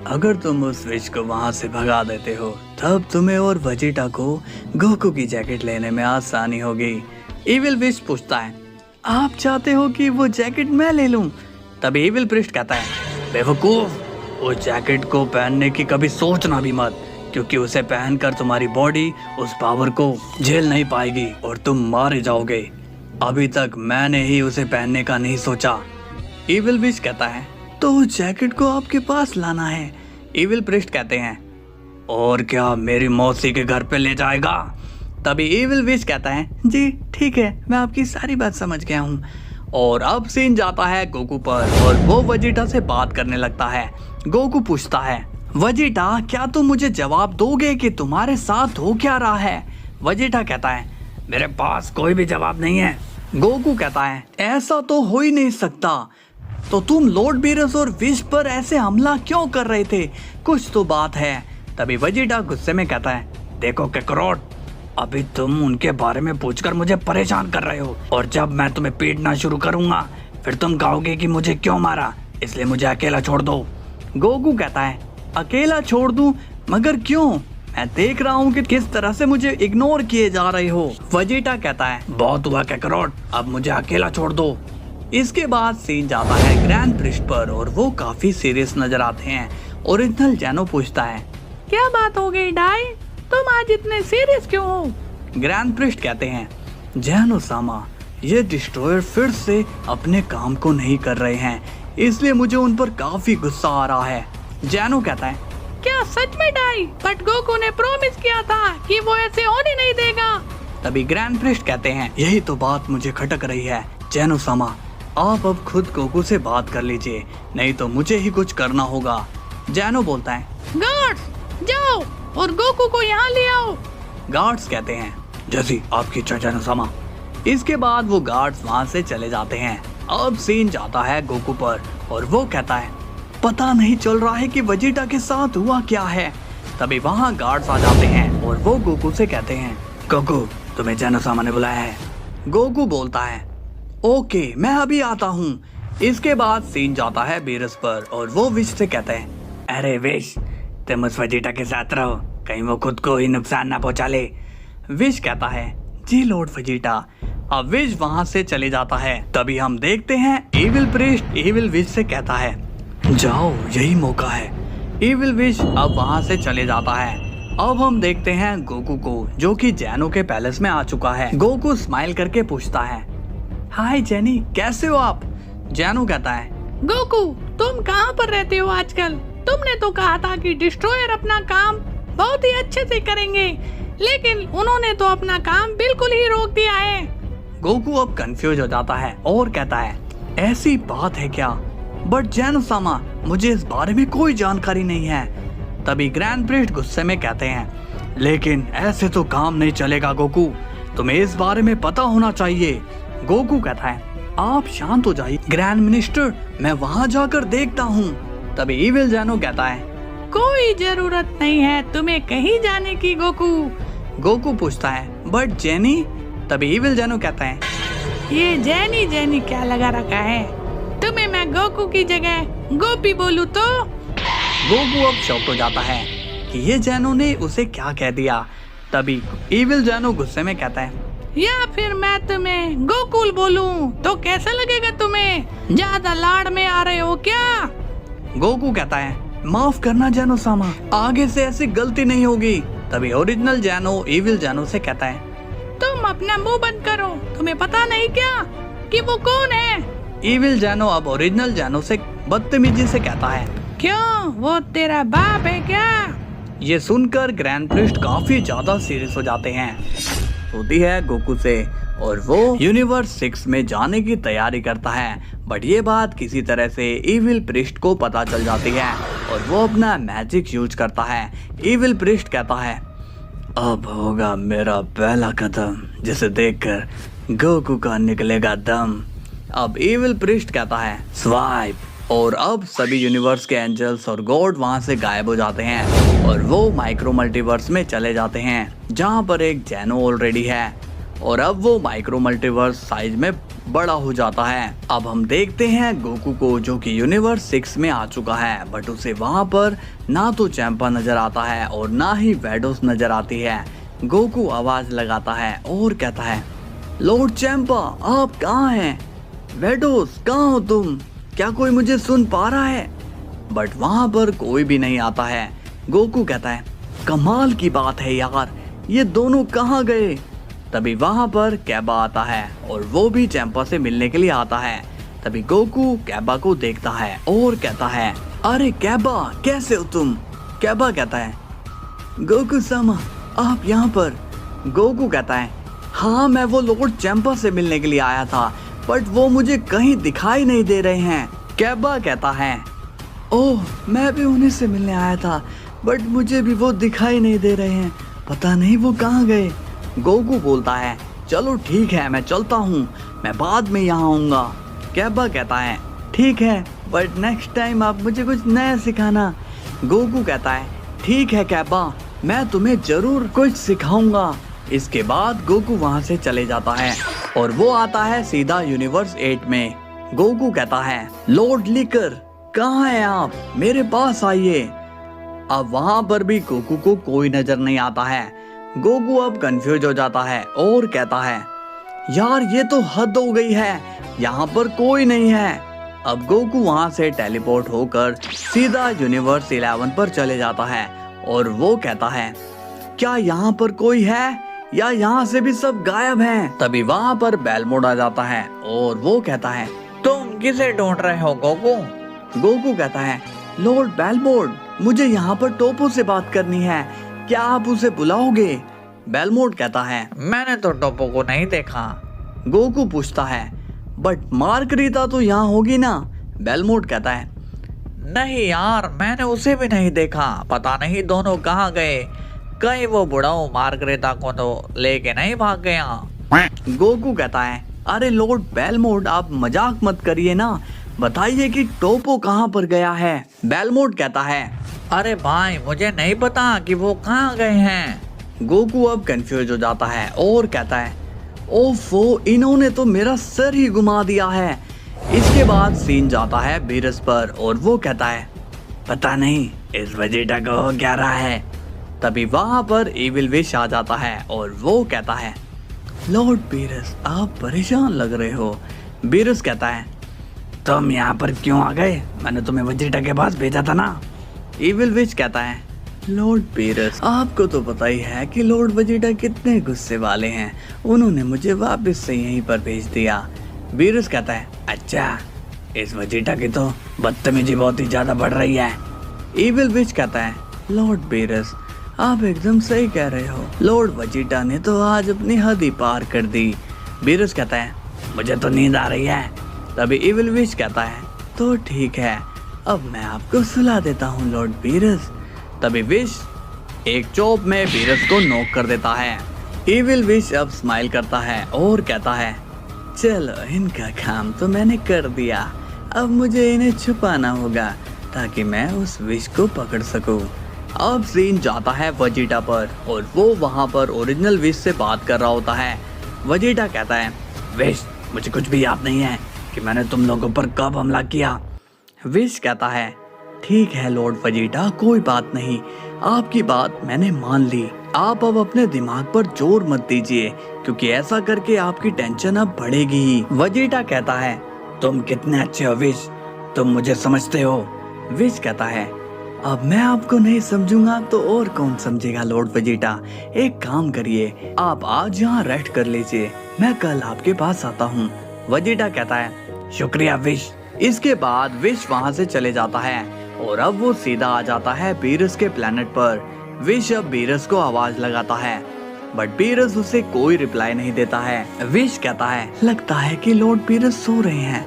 अगर तुम उस विश को वहाँ से भगा देते हो तब तुम्हें और वेजिटा को गोकू की जैकेट लेने में आसानी होगी। इविल विश पूछता है, आप चाहते हो कि वो जैकेट मैं ले लूं? तब इविल प्रिस्ट कहता है, बेवकूफ, वो जैकेट को पहनने की कभी सोचना भी मत, क्योंकि उसे पहनकर तुम्हारी बॉडी उस पावर को झेल नहीं पाएगी और तुम मारे जाओगे। अभी तक मैंने ही उसे पहनने का नहीं सोचा। इविल विश कहता है, तो उस जैकेट को आपके पास लाना है। इविल प्रिस्ट कहते हैं, और क्या मेरी मौसी के घर पे ले जाएगा? तभी इविल विश कहता है, जी ठीक है, मैं आपकी सारी बात समझ गया हूँ। और अब सीन जाता है गोकू पर और वो वेजिटा से बात करने लगता है। गोकू पूछता है, वेजिटा क्या तुम मुझे जवाब दोगे कि तुम्हारे साथ हो क्या रहा है? वेजिटा कहता है, मेरे पास कोई भी जवाब नहीं है। गोकू कहता है, ऐसा तो हो ही नहीं सकता, तो तुम लॉर्ड बीरस और विश पर ऐसे हमला क्यों कर रहे थे? कुछ तो बात है। तभी वेजिटा गुस्से में कहता है, देखो कैकरोट, अभी तुम उनके बारे में पूछकर मुझे परेशान कर रहे हो, और जब मैं तुम्हें पीटना शुरू करूंगा फिर तुम कहोगे कि मुझे क्यों मारा, इसलिए मुझे अकेला छोड़ दो। गोकू कहता है, अकेला छोड़ दूं? मगर क्यों? मैं देख रहा हूँ कि किस तरह से मुझे इग्नोर किए जा रहे हो। वेजिटा कहता है, बहुत हुआ कैकरोट, अब मुझे अकेला छोड़ दो। इसके बाद सीन जाता है ग्रैंड प्रिस्ट पर और वो काफी सीरियस नजर आते हैं। ओरिजिनल जैनो पूछता है, क्या बात हो गई डाई, तुम आज इतने सीरियस क्यों हो? ग्रैंड प्रिस्ट कहते हैं, जैनो सामा, ये डिस्ट्रॉयर फिर से अपने काम को नहीं कर रहे हैं, इसलिए मुझे उन पर काफी गुस्सा आ रहा है। जैनो कहता है, क्या सच में डाई? बट गोकू ने प्रॉमिस किया था कि वो ऐसे होने नहीं देगा। तभी ग्रैंड प्रिस्ट कहते हैं, यही तो बात मुझे खटक रही है। जैनो सामा, आप अब खुद गोकू से बात कर लीजिए, नहीं तो मुझे ही कुछ करना होगा। जैनो बोलता है, गार्ड्स जाओ और गोकू को यहाँ ले आओ। गार्ड्स कहते हैं, जैसी आपकी इच्छा जैनो सामा। इसके बाद वो गार्ड्स वहाँ से चले जाते हैं। अब सीन जाता है गोकू पर और वो कहता है, पता नहीं चल रहा है कि वेजिटा के साथ हुआ क्या है। तभी वहाँ गार्ड्स आ जाते हैं और वो गोकू से कहते हैं, गोकू तुम्हें जैनो सामा ने बुलाया है। गोकू बोलता है, ओके मैं अभी आता हूँ। इसके बाद सीन जाता है बीरस पर और वो विश से कहते हैं, अरे विश, तुम उस वेजिटा के साथ रहो, कहीं वो खुद को ही नुकसान ना पहुंचा ले। विश कहता है, जी लॉर्ड वेजिटा। अब विश वहां से चले जाता है। तभी हम देखते हैं इविल प्रिस्ट इविल विश से कहता है, जाओ यही मौका है। इविल विश अब वहां से चले जाता है। अब हम देखते हैं गोकू को, जो कि जैनो के पैलेस में आ चुका है। गोकू स्माइल करके पूछता है, हाय जेनी, कैसे हो आप? जैनो कहता है, गोकू तुम कहाँ पर रहते हो आजकल? तुमने तो कहा था कि डिस्ट्रॉयर अपना काम बहुत ही अच्छे से करेंगे, लेकिन उन्होंने तो अपना काम बिल्कुल ही रोक दिया है। गोकू अब कंफ्यूज हो जाता है और कहता है, ऐसी बात है क्या? बट जैनो सामा, मुझे इस बारे में कोई जानकारी नहीं है। तभी ग्रैंड प्रिस्ट गुस्से में कहते हैं, लेकिन ऐसे तो काम नहीं चलेगा गोकू, तुम्हें इस बारे में पता होना चाहिए। गोकू कहता है, आप शांत हो जाइए ग्रैंड मिनिस्टर, मैं वहाँ जाकर देखता हूँ। तभी इविल जैनो कहता है, कोई जरूरत नहीं है तुम्हें कहीं जाने की गोकू। गोकू पूछता है, बट जेनी? तभी इविल जैनो कहता है, ये जेनी जेनी क्या लगा रखा है? तुम्हें मैं गोकू की जगह गोपी बोलूं तो? गोकू अब शॉक हो जाता है कि ये जैनो ने उसे क्या कह दिया। तभी इविल जैनो गुस्से में कहता है, या फिर मैं तुम्हें गोकुल बोलूं तो कैसा लगेगा तुम्हें? ज्यादा लाड़ में आ रहे हो क्या? गोकू कहता है, माफ करना जैनो सामा, आगे से ऐसी गलती नहीं होगी। तभी ओरिजिनल जैनो इविल जैनो से कहता है, तुम अपना मुंह बंद करो, तुम्हें पता नहीं क्या कि वो कौन है? इविल जैनो अब ओरिजिनल जैनो से बदतमीजी से कहता है, क्यों, वो तेरा बाप है क्या? ये सुनकर ग्रैंड प्रिस्ट काफी ज्यादा सीरियस हो जाते हैं। होती है गोकू से और वो यूनिवर्स 6 में जाने की तैयारी करता है। बट ये बात किसी तरह से इविल प्रिस्ट को पता चल जाती है और वो अपना मैजिक यूज करता है। इविल प्रिस्ट कहता है, अब होगा मेरा पहला कदम जिसे देखकर गोकू का निकलेगा दम। अब इविल प्रिस्ट कहता है, स्वाइप, और अब सभी यूनिवर्स के एंजल्स और गॉड वहां से गायब हो जाते हैं और वो माइक्रो मल्टीवर्स में चले जाते हैं जहां पर एक जैनो ऑलरेडी है और अब वो माइक्रो मल्टीवर्स साइज में बड़ा हो जाता है। अब हम देखते हैं गोकू को जो कि यूनिवर्स 6 में आ चुका है, बट उसे वहां पर ना तो चैंपा नजर आता है और ना ही वैडोस नजर आती है। गोकू आवाज लगाता है और कहता है, लॉर्ड चैंपा आप कहाँ हैं? वैडोस कहाँ हो तुम? क्या कोई मुझे सुन पा रहा है? बट वहां पर कोई भी नहीं आता है। गोकू कहता है, कमाल की बात है यार, ये दोनों कहाँ गए? तभी वहां पर कैबा आता है और वो भी चैंपा से मिलने के लिए आता है। तभी गोकू कैबा को देखता है और कहता है, अरे कैबा कैसे हो तुम? कैबा कहता है, गोकू सामा आप यहाँ पर? गोकू कहता है, हाँ मैं वो लॉर्ड चैंपा से मिलने के लिए आया था बट वो मुझे कहीं दिखाई नहीं दे रहे हैं। कैबा कहता है, ओह मैं भी उन्हीं से मिलने आया था बट मुझे भी वो दिखाई नहीं दे रहे हैं, पता नहीं वो कहाँ गए। गोकू बोलता है, चलो ठीक है मैं चलता हूँ, मैं बाद में यहाँ आऊँगा। कैबा कहता है, ठीक है बट नेक्स्ट टाइम आप मुझे कुछ नया सिखाना। गोकू कहता है, ठीक है कैबा मैं तुम्हें जरूर कुछ सिखाऊंगा। इसके बाद गोकू वहाँ से चले जाता है और वो आता है सीधा यूनिवर्स 8 में। गोकू कहता है, लॉर्ड लीकर कहाँ हैं आप? मेरे पास आइए। अब वहाँ पर भी गोकू को कोई नजर नहीं आता है। गोकू अब कंफ्यूज हो जाता है और कहता है, यार ये तो हद हो गई है, यहाँ पर कोई नहीं है। अब गोकू वहाँ से टेलीपोर्ट होकर सीधा यूनिवर्स 11 पर चले जाता है और वो कहता है, क्या यहाँ पर कोई है या यहाँ से भी सब गायब हैं? तभी वहाँ पर बेलमोड आ जाता है और वो कहता है, तुम किसे ढूंढ रहे हो गोकू? गोकू कहता है, लॉर्ड बेलमोड मुझे यहाँ पर टोपो से बात करनी है, क्या आप उसे बुलाओगे? बेलमोड कहता है, मैंने तो टोपो को नहीं देखा। गोकू पूछता है, बट मार्गरीता तो यहाँ होगी ना? बेलमोड कहता है, नहीं यार मैंने उसे भी नहीं देखा, पता नहीं दोनों कहाँ गए, कहीं वो बुढ़ाऊ मार्गरेता को तो लेके नहीं भाग गया। गोकू कहता है, अरे लॉर्ड बेलमोड आप मजाक मत करिए ना, बताइए कि टोपो कहाँ पर गया है? बेलमोड कहता है, अरे भाई मुझे नहीं पता कि वो कहाँ गए हैं। गोकू अब कंफ्यूज हो जाता है और कहता है, ओफो इन्होंने तो मेरा सर ही घुमा दिया है। इसके बाद सीन जाता है बीरस पर और वो कहता है, पता नहीं इस वेजिटा को हो क्या रहा है। तभी वहां पर इविल विश आ जाता है और वो कहता है, लॉर्ड बीरस आप परेशान लग रहे हो। बीरस कहता है, तुम यहाँ पर क्यों आ गए? मैंने तुम्हें वेजिटा के पास भेजा था ना। इविल विश कहता है, लॉर्ड बीरस आपको तो पता ही है कि लॉर्ड वेजिटा कितने गुस्से वाले हैं, उन्होंने मुझे वापस से यहीं पर भेज दिया। बीरस कहता है, अच्छा इस वेजिटा की तो बदतमीजी बहुत ही ज्यादा बढ़ रही है। इविल विच कहता है, लॉर्ड बीरस आप एकदम सही कह रहे हो, लॉर्ड वेजिटा ने तो आज अपनी हद ही पार कर दी। बीरस कहता है, मुझे तो नींद आ रही है। तभी इविल विच कहता है, तो ठीक है अब मैं आपको सुला देता हूँ लॉर्ड बीरस। तभी विश एक चौप में बीरस को नॉक कर देता है। इविल विश अब स्माइल करता है और कहता है, चलो इनका काम तो मैंने कर दिया, अब मुझे इन्हें छुपाना होगा ताकि मैं उस विश को पकड़ सकूं। अब सीन जाता है वेजिटा पर और वो वहां पर ओरिजिनल विश से बात कर रहा होता है। वेजिटा कहता है, विश मुझे कुछ भी याद नहीं है कि मैंने तुम लोगों पर कब हमला किया। विश कहता है, ठीक है लॉर्ड वेजिटा कोई बात नहीं, आपकी बात मैंने मान ली, आप अब अपने दिमाग पर जोर मत दीजिए क्योंकि ऐसा करके आपकी टेंशन अब बढ़ेगी ही। वेजिटा कहता है, तुम कितने अच्छे हो विश, तुम मुझे समझते हो। विश कहता है, अब मैं आपको नहीं समझूंगा तो और कौन समझेगा लॉर्ड वेजिटा, एक काम करिए आप आज यहाँ रेस्ट कर लीजिए, मैं कल आपके पास आता हूँ। वेजिटा कहता है, शुक्रिया विश। इसके बाद विश वहाँ से चले जाता है और अब वो सीधा आ जाता है बीरस के प्लेनेट पर। विश अब बीरस को आवाज लगाता है। बट बीरस उसे कोई रिप्लाई नहीं देता है। विश कहता है लगता है कि लॉर्ड बीरस सो रहे हैं।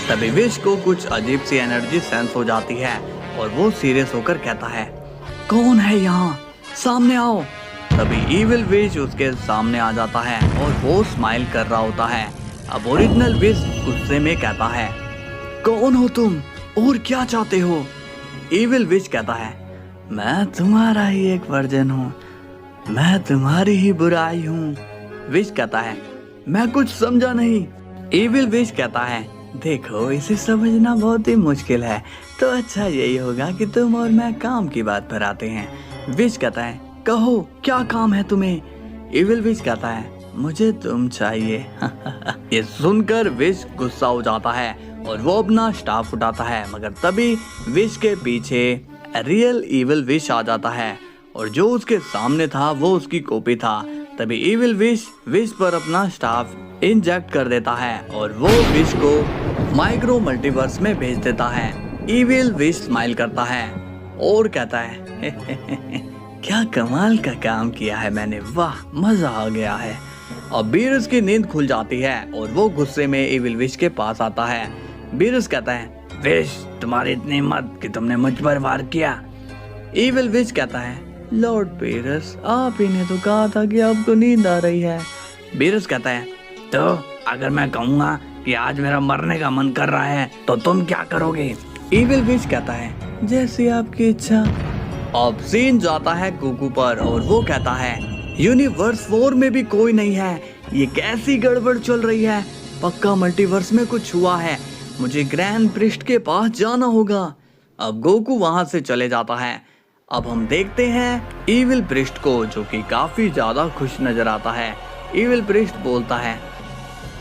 तभी विश को कुछ अजीब सी एनर्जी सेंस हो जाती है और वो सीरियस होकर कहता है कौन है यहाँ, सामने आओ। तभी इविल विश उसके सामने आ जाता है और वो स्माइल कर रहा होता है। अब ओरिजिनल विश गुस्से में कहता है कौन हो तुम और क्या चाहते हो। इविल विश कहता है मैं तुम्हारा ही एक वर्जन हूँ, मैं तुम्हारी ही बुराई हूँ। विश कहता है मैं कुछ समझा नहीं। इविल विश कहता है देखो इसे समझना बहुत ही मुश्किल है, तो अच्छा यही होगा कि तुम और मैं काम की बात पर आते हैं। विश कहता है कहो क्या काम है तुम्हें। इविल विश कहता है मुझे तुम चाहिए। ये सुनकर विश गुस्सा हो जाता है और वो अपना स्टाफ उठाता है, मगर तभी विश के पीछे रियल इविल विश आ जाता है और जो उसके सामने था वो उसकी कॉपी था। तभी इविल विश पर अपना स्टाफ इंजेक्ट कर देता है और वो विश को माइक्रो मल्टीवर्स में भेज देता है। इविल विश स्माइल करता है और कहता है क्या कमाल का काम किया है मैंने, वाह मजा आ गया है। अब बीरस की नींद खुल जाती है और वो गुस्से में इविल विश के पास आता है। बीरस कहता है विश तुम्हारी इतनी हिम्मत कि तुमने मुझ पर वार किया। इविल विश कहता है लॉर्ड बीरस आप ही ने तो कहा था कि आपको नींद आ रही है। बीरस कहता है तो अगर मैं कहूँगा कि आज मेरा मरने का मन कर रहा है तो तुम क्या करोगे। इविल विश कहता है जैसी आपकी इच्छा। अब सीन जाता है गोकू पर और वो कहता है यूनिवर्स 4 में भी कोई नहीं है, ये कैसी गड़बड़ चल रही है, पक्का मल्टीवर्स में कुछ हुआ है, मुझे ग्रैंड प्रिस्ट के पास जाना होगा। अब गोकू वहां से चले जाता है। अब हम देखते हैं इविल प्रिस्ट को जो कि काफी ज्यादा खुश नजर आता है। इविल प्रिस्ट बोलता है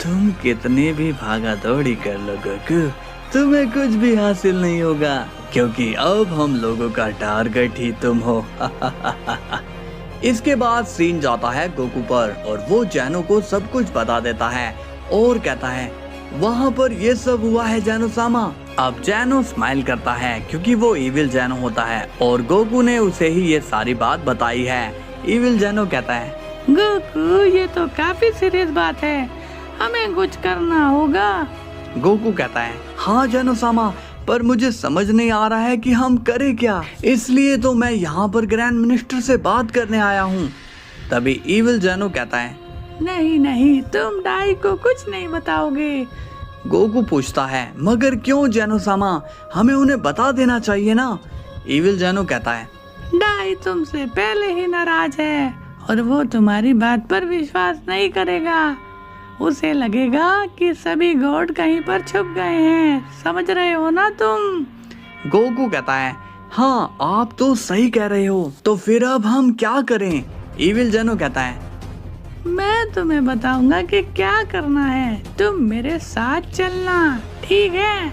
तुम कितनी भी भागा दौड़ी कर लो गोकू, तुम्हें कुछ भी हासिल नहीं होगा क्योंकि अब हम लोगों का टारगेट ही तुम हो। इसके बाद सीन जाता है गोकू पर और वो जैनो को सब कुछ बता देता है और कहता है वहाँ पर ये सब हुआ है जैनो सामा। अब जैनो स्माइल करता है क्योंकि वो इविल जैनो होता है और गोकू ने उसे ही ये सारी बात बताई है। इविल जैनो कहता है गोकू ये तो काफी सीरियस बात है, हमें कुछ करना होगा। गोकू कहता है हाँ जैनो सामा, पर मुझे समझ नहीं आ रहा है कि हम करें क्या, इसलिए तो मैं यहाँ पर ग्रैंड मिनिस्टर से बात करने आया हूँ। तभी इविल जैनो कहता है नहीं नहीं तुम डाई को कुछ नहीं बताओगे। गोकू पूछता है मगर क्यों जैनो सामा, हमें उन्हें बता देना चाहिए ना। इविल जैनो कहता है डाई तुमसे पहले ही नाराज है और वो तुम्हारी बात पर विश्वास नहीं करेगा, उसे लगेगा कि सभी गॉड कहीं पर छुप गए हैं, समझ रहे हो ना तुम। गोकू कहता है हाँ आप तो सही कह रहे हो, तो फिर अब हम क्या करें। इविल जैनो कहता है मैं तुम्हें बताऊंगा कि क्या करना है, तुम मेरे साथ चलना, ठीक है।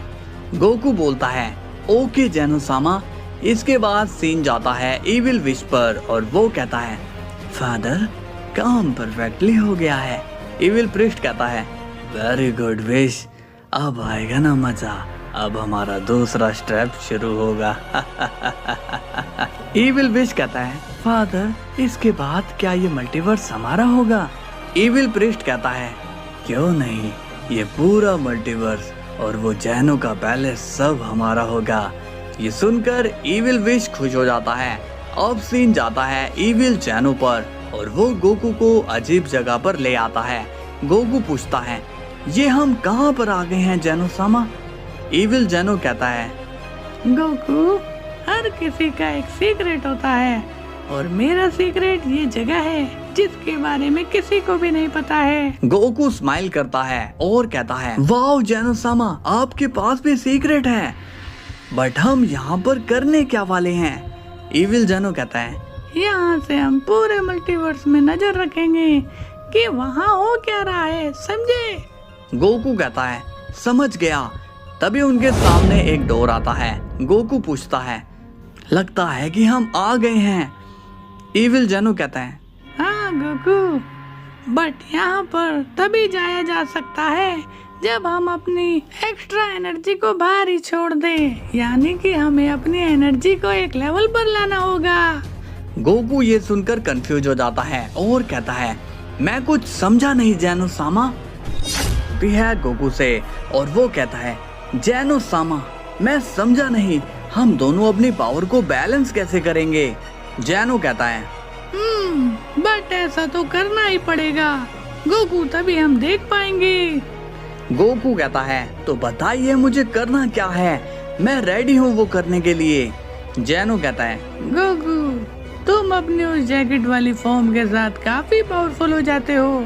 गोकू बोलता है ओके जैनो सामा। इसके बाद सीन जाता है इविल विश पर और वो कहता है फादर काम परफेक्टली हो गया है। इविल प्रिस्ट कहता है वेरी गुड विश, अब आएगा ना मजा, अब हमारा दूसरा स्टेप शुरू होगा। इविल विश कहता है फादर इसके बाद क्या ये मल्टीवर्स हमारा होगा। इविल प्रिस्ट कहता है क्यों नहीं, ये पूरा मल्टीवर्स और वो जैनो का पैलेस सब हमारा होगा। ये सुनकर इविल विश खुश हो जाता है। अब सीन जाता है इविल जैनो पर और वो गोकू को अजीब जगह पर ले आता है। गोकू पूछता है ये हम कहाँ पर आ गए हैं जैनो सामा। इविल जैनो कहता है गोकू हर किसी का एक सीक्रेट होता है और मेरा सीक्रेट ये जगह है जिसके बारे में किसी को भी नहीं पता है। गोकू स्माइल करता है और कहता है वाओ जैनो सामा आपके पास भी सीक्रेट है, बट हम यहाँ पर करने क्या वाले हैं। इविल जैनो कहता है यहाँ से हम पूरे मल्टीवर्स में नजर रखेंगे कि वहाँ हो क्या रहा है, समझे। गोकू कहता है समझ गया। तभी उनके सामने एक डोर आता है। गोकू पूछता है लगता है कि हम आ गए हैं। इविल जैनो कहता है हाँ गोकू, बट यहाँ पर तभी जाया जा सकता है जब हम अपनी एक्स्ट्रा एनर्जी को बाहर ही छोड़ दें, यानी कि हमें अपनी एनर्जी को एक लेवल पर लाना होगा। गोकू ये सुनकर कंफ्यूज हो जाता है और कहता है मैं कुछ समझा नहीं जैनो सामा। भी है गोकू से और वो कहता है जैनो सामा मैं समझा नहीं, हम दोनों अपनी पावर को बैलेंस कैसे करेंगे। जैनो कहता है बट ऐसा तो करना ही पड़ेगा गोकू, तभी हम देख पाएंगे। गोकू कहता है तो बताइए मुझे करना क्या है, मैं रेडी हूँ वो करने के लिए। जैनो कहता है गोकू तुम अपनी उस जैकेट वाली फॉर्म के साथ काफी पावरफुल हो जाते हो।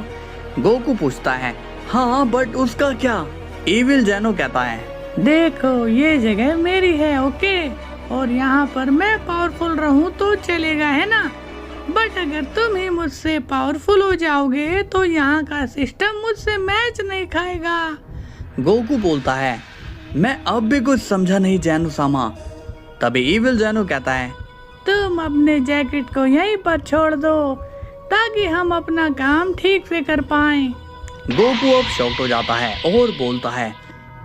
गोकू पूछता है हाँ बट उसका क्या। इविल जैनो कहता है देखो ये जगह मेरी है ओके, और यहाँ पर मैं पावरफुल रहूँ तो चलेगा है ना, बट अगर तुम ही मुझसे पावरफुल हो जाओगे तो यहाँ का सिस्टम मुझसे मैच नहीं खाएगा। गोकू बोलता है मैं अब भी कुछ समझा नहीं जैनो सामा। तभी इविल जैनो कहता है तुम अपने जैकेट को यहीं पर छोड़ दो ताकि हम अपना काम ठीक से कर पाएं। गोकू अब शॉक्ड हो जाता है और बोलता है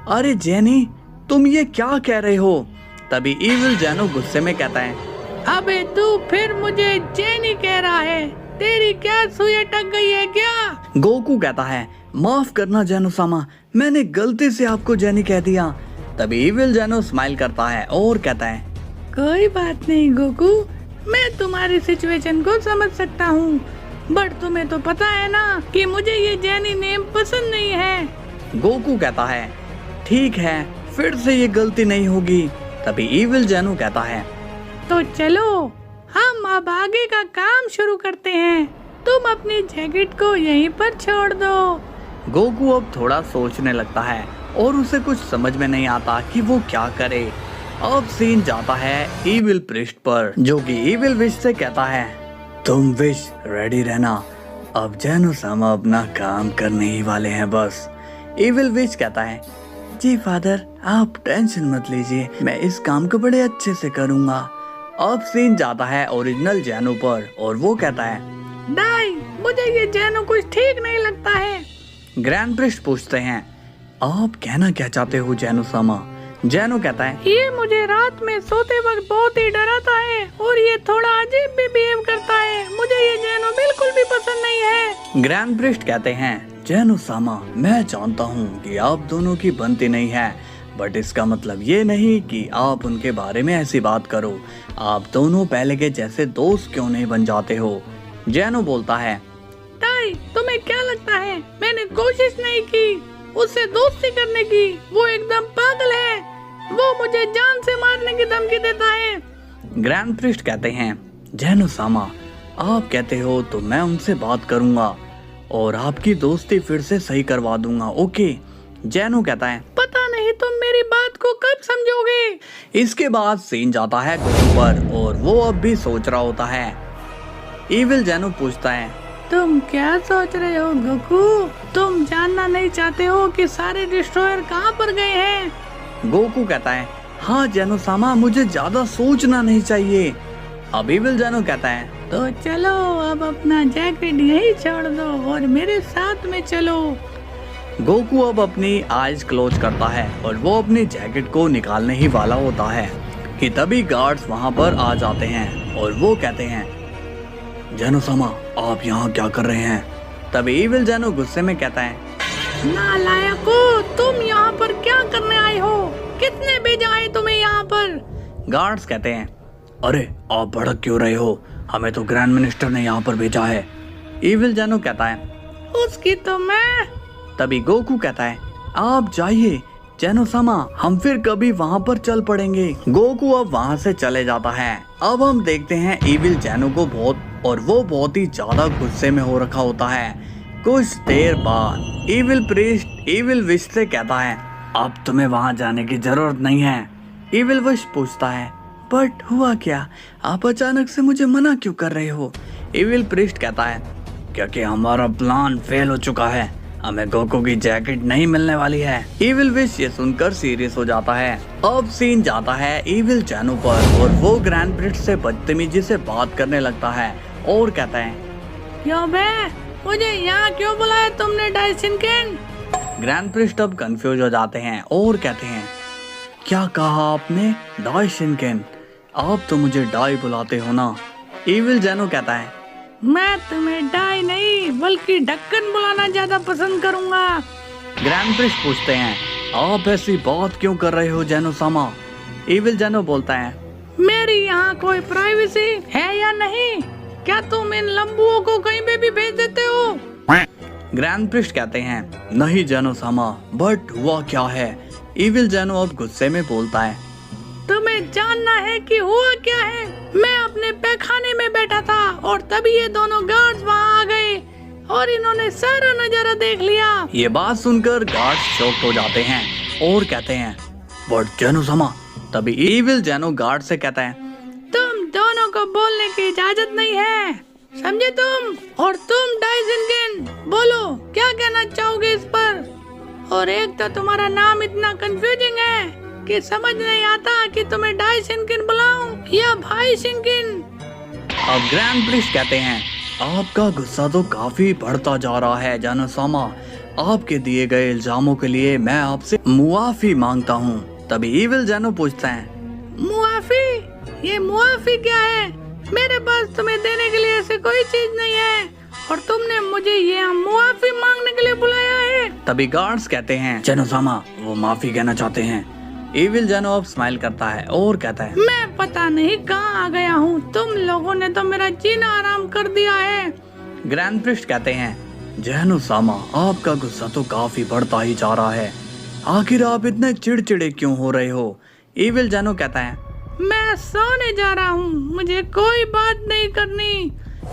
अरे जैनी तुम ये क्या कह रहे हो। तभी इविल जैनो गुस्से में कहता है अबे तू फिर मुझे जेनी कह रहा है, तेरी क्या सुई अटक गई है क्या। गोकू कहता है माफ करना जैनो सामा, मैंने गलती से आपको जैनी कह दिया। तभी इविल जैनो स्माइल करता है और कहता है कोई बात नहीं गोकू, मैं तुम्हारी सिचुएशन को समझ सकता हूँ, बट तुम्हें तो पता है ना कि मुझे ये जैनी नेम पसंद नहीं है। गोकू कहता है ठीक है फिर से ये गलती नहीं होगी। तभी इविल जैनो कहता है तो चलो हम अब आगे का काम शुरू करते हैं, तुम अपनी जैकेट को यहीं पर छोड़ दो। गोकू अब थोड़ा सोचने लगता है और उसे कुछ समझ में नहीं आता कि वो क्या करे। अब सीन जाता है इविल प्रिस्ट पर, जो कि इविल विश से कहता है तुम विश रेडी रहना, अब जैनो सामा अपना काम करने ही वाले हैं बस। इविल विश कहता है जी फादर आप टेंशन मत लीजिए, मैं इस काम को बड़े अच्छे से करूँगा। अब सीन जाता है ओरिजिनल जैनो पर और वो कहता है डाई मुझे ये जैनो कुछ ठीक नहीं लगता है। ग्रैंड प्रिस्ट पूछते हैं आप कहना क्या चाहते हो जैनो सामा। जैनो कहता है ये मुझे रात में सोते वक्त बहुत ही डराता है और ये थोड़ा अजीब भी बिहेव करता है, मुझे ये जैनो बिल्कुल भी पसंद नहीं है। ग्रैंड प्रिस्ट कहते हैं जैनो सामा मैं जानता हूँ कि आप दोनों की बनती नहीं है, बट इसका मतलब ये नहीं कि आप उनके बारे में ऐसी बात करो, आप दोनों पहले के जैसे दोस्त क्यों नहीं बन जाते हो। जैनो बोलता है ताई तुम्हें क्या लगता है मैंने कोशिश नहीं की उससे दोस्ती करने की, वो एकदम पागल है, वो मुझे जान से मारने की धमकी देता है। ग्रैंड प्रिस्ट कहते हैं जैनो सामा आप कहते हो तो मैं उनसे बात करूंगा और आपकी दोस्ती फिर से सही करवा दूंगा ओके। जैनो कहता है पता नहीं तुम मेरी बात को कब समझोगे। इसके बाद सीन जाता है गोकू पर और वो अब भी सोच रहा होता है। इविल जैनो पूछता है तुम क्या सोच रहे हो गोकू, तुम जानना नहीं चाहते हो कि सारे डिस्ट्रॉयर कहाँ पर गए हैं। गोकू कहता है हाँ जैनो सामा मुझे ज्यादा सोचना नहीं चाहिए। अब इविल जैनो कहता है तो चलो अब अपना जैकेट यही छोड़ दो और मेरे साथ में चलो। गोकू अब अपनी आईज क्लोज करता है और वो अपनी जैकेट को निकालने ही वाला होता है कि तभी गार्ड्स वहाँ पर आ जाते हैं और वो कहते हैं जैनो सामा आप यहाँ क्या कर रहे हैं। तभी इविल जैनो गुस्से में कहता है नालायको तुम यहाँ पर क्या करने आए हो, किसने भेजा है तुम्हें यहाँ पर। गार्ड्स कहते हैं अरे आप भड़क क्यों रहे हो, हमें तो ग्रैंड मिनिस्टर ने यहाँ पर भेजा है। इविल जैनो कहता है उसकी तो मैं। तभी गोकू कहता है आप जाइए जैनो सामा, हम फिर कभी वहाँ पर चल पड़ेंगे। गोकू अब वहाँ से चले जाता है। अब हम देखते हैं इविल जैनो को वो बहुत ही ज्यादा गुस्से में हो रखा होता है। कुछ देर बाद इविल प्रीस्ट इविल विश से कहता है अब तुम्हें वहाँ जाने की जरूरत नहीं है। इविल विश पूछता है बट हुआ क्या, आप अचानक से मुझे मना क्यों कर रहे हो। इविल प्रीस्ट कहता है क्योंकि हमारा प्लान फेल हो चुका है, हमें गोकू की जैकेट नहीं मिलने वाली है। इविल विश ये सुनकर सीरियस हो जाता है। अब सीन जाता है इविल जैनो पर और वो ग्रैंड प्रिस्ट से बदतमीजी से बात करने लगता है और कहता है क्यों बे, मुझे यहाँ क्यों बुलाया तुमने डाइशिनकेन। ग्रैंड प्रिस्ट अब कंफ्यूज हो जाते हैं और कहते हैं क्या कहा आपने डाइशिनकेन, आप तो मुझे डाई बुलाते हो ना। इविल जैनो कहता है, मैं तुम्हें डाई नहीं बल्कि ढक्कन बुलाना ज्यादा पसंद करूंगा। ग्रैंड प्रिस्ट पूछते हैं, आप ऐसी बात क्यों कर रहे हो जैनो सामा? इविल जैनो बोलता है, मेरी यहाँ कोई प्राइवेसी है या नहीं? क्या तुम इन लंबुओं को कहीं पे भी भेज देते हो? ग्रैंड प्रिस्ट कहते हैं, नहीं जैनो सामा, बट हुआ क्या है? इविल जैनो अब गुस्से में बोलता है, तुम्हें जानना है कि हुआ क्या है? मैं अपने पैखाने में बैठा था और तभी ये दोनों गार्ड्स वहाँ आ गए और इन्होंने सारा नजारा देख लिया। ये बात सुनकर गार्ड्स शॉक्ड हो जाते हैं और कहते हैं, बट जैनो सामा। तभी इविल जैनो गार्ड से कहता है, तुम दोनों को बोलने की इजाजत नहीं है, समझे तुम? और तुम डाइसिनकिन, बोलो क्या कहना चाहोगे इस पर? और एक तो तुम्हारा नाम इतना कंफ्यूजिंग है कि समझ नहीं आता कि तुम्हें डाइसिनकिन बुलाऊं या भाई सिनकिन। अब ग्रैंड प्रिस्ट कहते हैं, आपका गुस्सा तो काफी बढ़ता जा रहा है जैनो सामा। आपके दिए गए इल्जामों के लिए मैं आपसे मुआफी मांगता हूँ। तभी इविल जैनो पूछता है, मुआफी? ये मुआफी क्या है? मेरे पास तुम्हें देने के लिए ऐसी कोई चीज नहीं है और तुमने मुझे ये मुआफी मांगने के लिए बुलाया है। तभी गार्ड्स कहते हैं, जैनो सामा वो माफी कहना चाहते हैं। इविल जैनो अब स्माइल करता है और कहता है, मैं पता नहीं कहाँ आ गया हूँ, तुम लोगों ने तो मेरा जीना आराम कर दिया है। ग्रैंड प्रिस्ट कहते हैं, जैनो सामा आपका गुस्सा तो काफी बढ़ता ही जा रहा है, आखिर आप इतने चिड़चिड़े क्यों हो रहे हो? इविल जैनो कहता है, मैं सोने जा रहा हूँ, मुझे कोई बात नहीं करनी।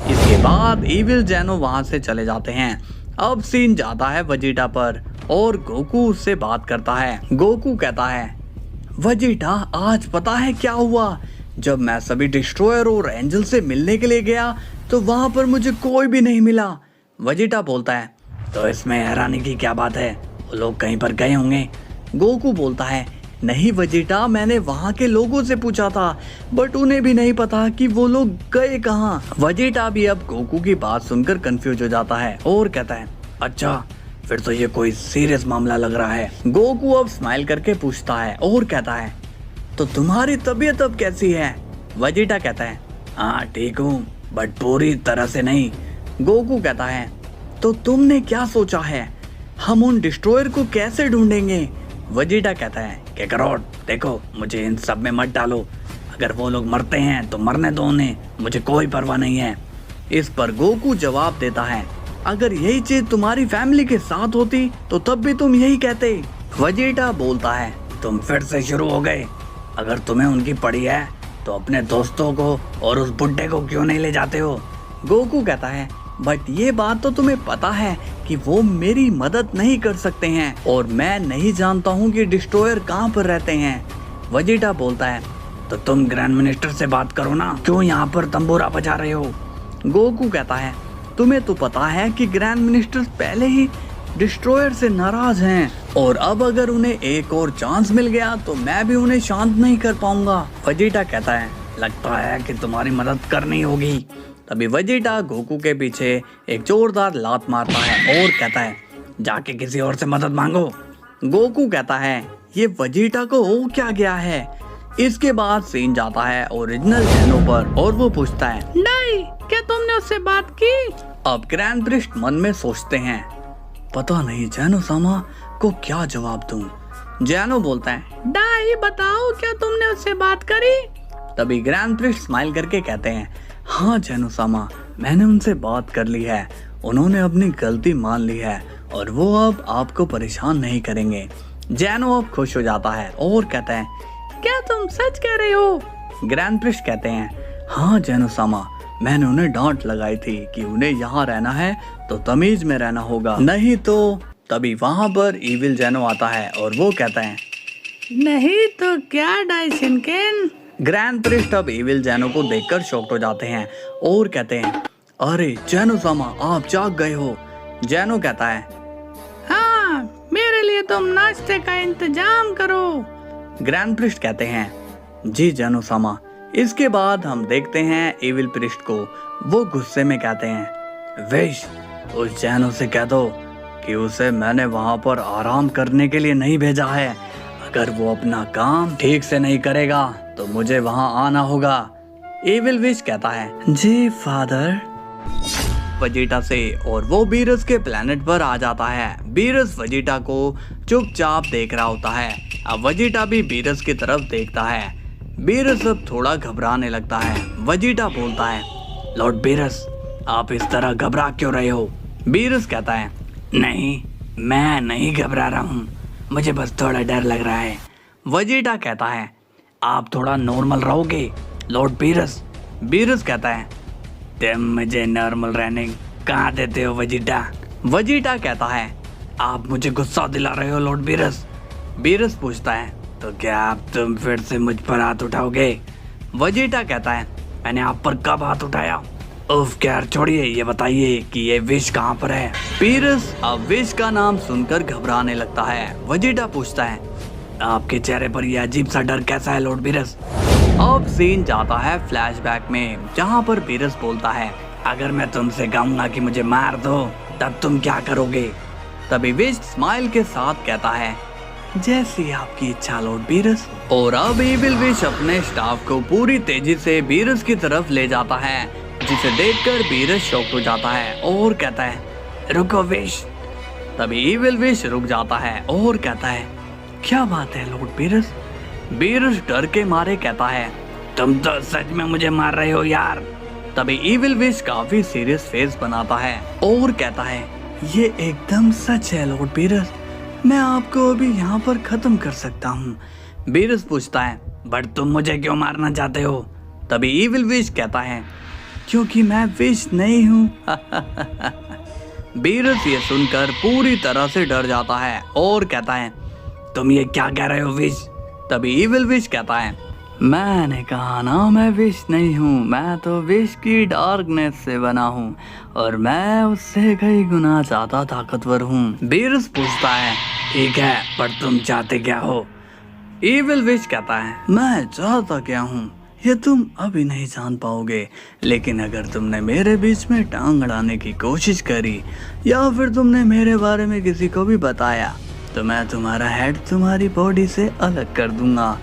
इसके बाद इविल जैनो वहाँ से चले जाते हैं। अब सीन जाता है वेजिटा पर और गोकू उससे बात करता है। गोकू कहता है, वेजिटा आज पता है क्या हुआ? जब मैं सभी डिस्ट्रॉयर और एंजल से मिलने के लिए गया तो वहाँ पर मुझे कोई भी नहीं मिला। वेजिटा बोलता है, तो इसमें हैरानी की क्या बात है, वो लोग कहीं पर गए होंगे। गोकू बोलता है, नहीं वेजिटा, मैंने वहाँ के लोगों से पूछा था बट उन्हें भी नहीं पता कि वो लोग गए कहाँ। वेजिटा भी अब गोकू की बात सुनकर कंफ्यूज हो जाता है और कहता है, अच्छा फिर तो ये कोई सीरियस मामला लग रहा है। गोकू अब स्माइल करके पूछता है और कहता है, तो तुम्हारी तबीयत अब कैसी है? वेजिटा कहता है, हाँ ठीक हूँ बट पूरी तरह से नहीं। गोकू कहता है, तो तुमने क्या सोचा है, हम उन डिस्ट्रॉयर को कैसे ढूंढेंगे? वेजिटा कहता है, काकारोट देखो मुझे इन सब में मत डालो, अगर वो लोग मरते हैं तो मरने दो उन्हें, मुझे कोई परवाह नहीं है। इस पर गोकू जवाब देता है, अगर यही चीज तुम्हारी फैमिली के साथ होती तो तब भी तुम यही कहते। वेजिटा बोलता है, तुम फिर से शुरू हो गए, अगर तुम्हें उनकी पड़ी है तो अपने दोस्तों को और उस बुड्ढे को क्यों नहीं ले जाते हो? गोकू कहता है, बट ये बात तो तुम्हें पता है कि वो मेरी मदद नहीं कर सकते हैं और मैं नहीं जानता हूँ कि डिस्ट्रॉयर कहाँ पर रहते हैं। वेजिटा बोलता है, तो तुम ग्रैंड मिनिस्टर से बात करो ना, क्यों यहाँ पर तंबूरा बजा रहे हो? गोकू कहता है, तुम्हें तो पता है कि ग्रैंड मिनिस्टर पहले ही डिस्ट्रॉयर से नाराज हैं और अब अगर उन्हें एक और चांस मिल गया तो मैं भी उन्हें शांत नहीं कर पाऊंगा। वेजिटा कहता है, लगता है कि तुम्हारी मदद करनी होगी। तभी वेजिटा गोकू के पीछे एक जोरदार लात मारता है और कहता है, जाके किसी और से मदद मांगो। गोकू कहता है, ये वेजिटा को हो क्या गया है? इसके बाद सीन जाता है ओरिजिनल जैनो पर और वो पूछता है, डाई क्या तुमने उससे बात की? अब ग्रैंड प्रिस्ट मन में सोचते हैं, पता नहीं जैनो सामा को क्या जवाब दूं। जैनो बोलता है, डाई बताओ क्या तुमने उससे बात करी? तभी ग्रैंड प्रिस्ट स्माइल करके कहते हैं, हाँ जैनो सामा मैंने उनसे बात कर ली है, उन्होंने अपनी गलती मान ली है और वो अब आपको परेशान नहीं करेंगे। जैनो अब खुश हो जाता है और कहता है, क्या तुम सच कह रहे हो? ग्रैंड प्रिस्ट कहते हैं, हाँ जैनो सामा मैंने उन्हें डांट लगाई थी कि उन्हें यहाँ रहना है तो तमीज में रहना होगा, नहीं तो। तभी वहाँ पर इविल जैनो आता है और वो कहता है, नहीं तो क्या डाइसिनकिन? ग्रैंड प्रिस्ट अब इविल जैनो को देखकर शॉक्ड हो जाते हैं और कहते हैं, अरे जैनो सामा आप जाग गए हो। जैनो कहता है, हाँ मेरे लिए तुम नाश्ते का इंतजाम करो। ग्रैंड प्रिस्ट कहते हैं, जी जैनो सामा। इसके बाद हम देखते हैं इविल प्रिस्ट को, वो गुस्से में कहते हैं, विश उस जैनो से कह दो कि उसे मैंने वहाँ पर आराम करने के लिए नहीं भेजा है, अगर वो अपना काम ठीक से नहीं करेगा तो मुझे वहाँ आना होगा। एविल विश कहता है जी फादर वेजिटा से, और वो बीरस के प्लेनेट पर आ जाता है। बीरस वेजिटा को चुपचाप देख रहा होता है। अब वेजिटा भी बीरस की तरफ देखता है। बीरस अब थोड़ा घबराने लगता है। वेजिटा बोलता है लॉर्ड बीरस, आप इस तरह घबरा क्यों रहे हो? बीरस कहता है नहीं, मैं नहीं घबरा रहा हूँ, मुझे बस थोड़ा डर लग रहा है। वेजिटा कहता है आप थोड़ा नॉर्मल रहोगे लॉर्ड बीरस? बीरस कहता है तुम मुझे नॉर्मल रहने कहाँ देते हो वेजिटा? वेजिटा कहता है आप मुझे गुस्सा दिला रहे हो लॉर्ड बीरस? बीरस पूछता है तो क्या तुम फिर से मुझ पर हाथ उठाओगे? वेजिटा कहता है मैंने आप पर कब हाथ उठाया? उफ खैर छोड़िए, ये बताइए कि ये विश कहाँ पर है? बीरस अब विश का नाम सुनकर घबराने लगता है। वेजिटा पूछता है आपके चेहरे पर यह अजीब सा डर कैसा है लॉर्ड बीरस? अब सीन जाता है फ्लैशबैक में, जहाँ पर बीरस बोलता है अगर मैं तुमसे कहूंगा कि मुझे मार दो तब तुम क्या करोगे? तभी विश स्माइल के साथ कहता है जैसी आपकी इच्छा लॉर्ड बीरस। और अब एविल विश अपने स्टाफ को पूरी तेजी से बीरस की तरफ ले जाता है, जिसे देखकर बीरस शॉक हो जाता है और कहता है रुको विश। तभी एविल विश रुक जाता है और कहता है क्या बात है लॉर्ड बीरस? बीरस डर के मारे कहता है तुम तो सच में मुझे मार रहे हो यार। तभी एविल विश काफी सीरियस फेस बनाता है और कहता है ये एकदम सच है लॉर्ड बीरस, मैं आपको अभी यहाँ पर खत्म कर सकता हूँ। बीरस पूछता है बट तुम मुझे क्यों मारना चाहते हो? तभी एविल विश कहता है क्योंकि मैं विश नहीं हूँ। बीरस ये सुनकर पूरी तरह से डर जाता है और कहता है तुम ये क्या कह रहे हो विश? तभी एविल विश कहता है मैंने कहा ना मैं विश नहीं हूँ, मैं तो विश की डार्कनेस से बना हूँ और मैं उससे कई गुना ज्यादा ताकतवर हूँ। बीरस पूछता है ठीक है पर तुम चाहते क्या हो? एविल विश कहता है मैं चाहता क्या हूँ ये तुम अभी नहीं जान पाओगे, लेकिन अगर तुमने मेरे बीच में टांग अड़ाने की कोशिश करी या फिर तुमने मेरे बारे में किसी को भी बताया तो मैं तुम्हारा हेड तुम्हारी बॉडी से अलग कर दूंगा।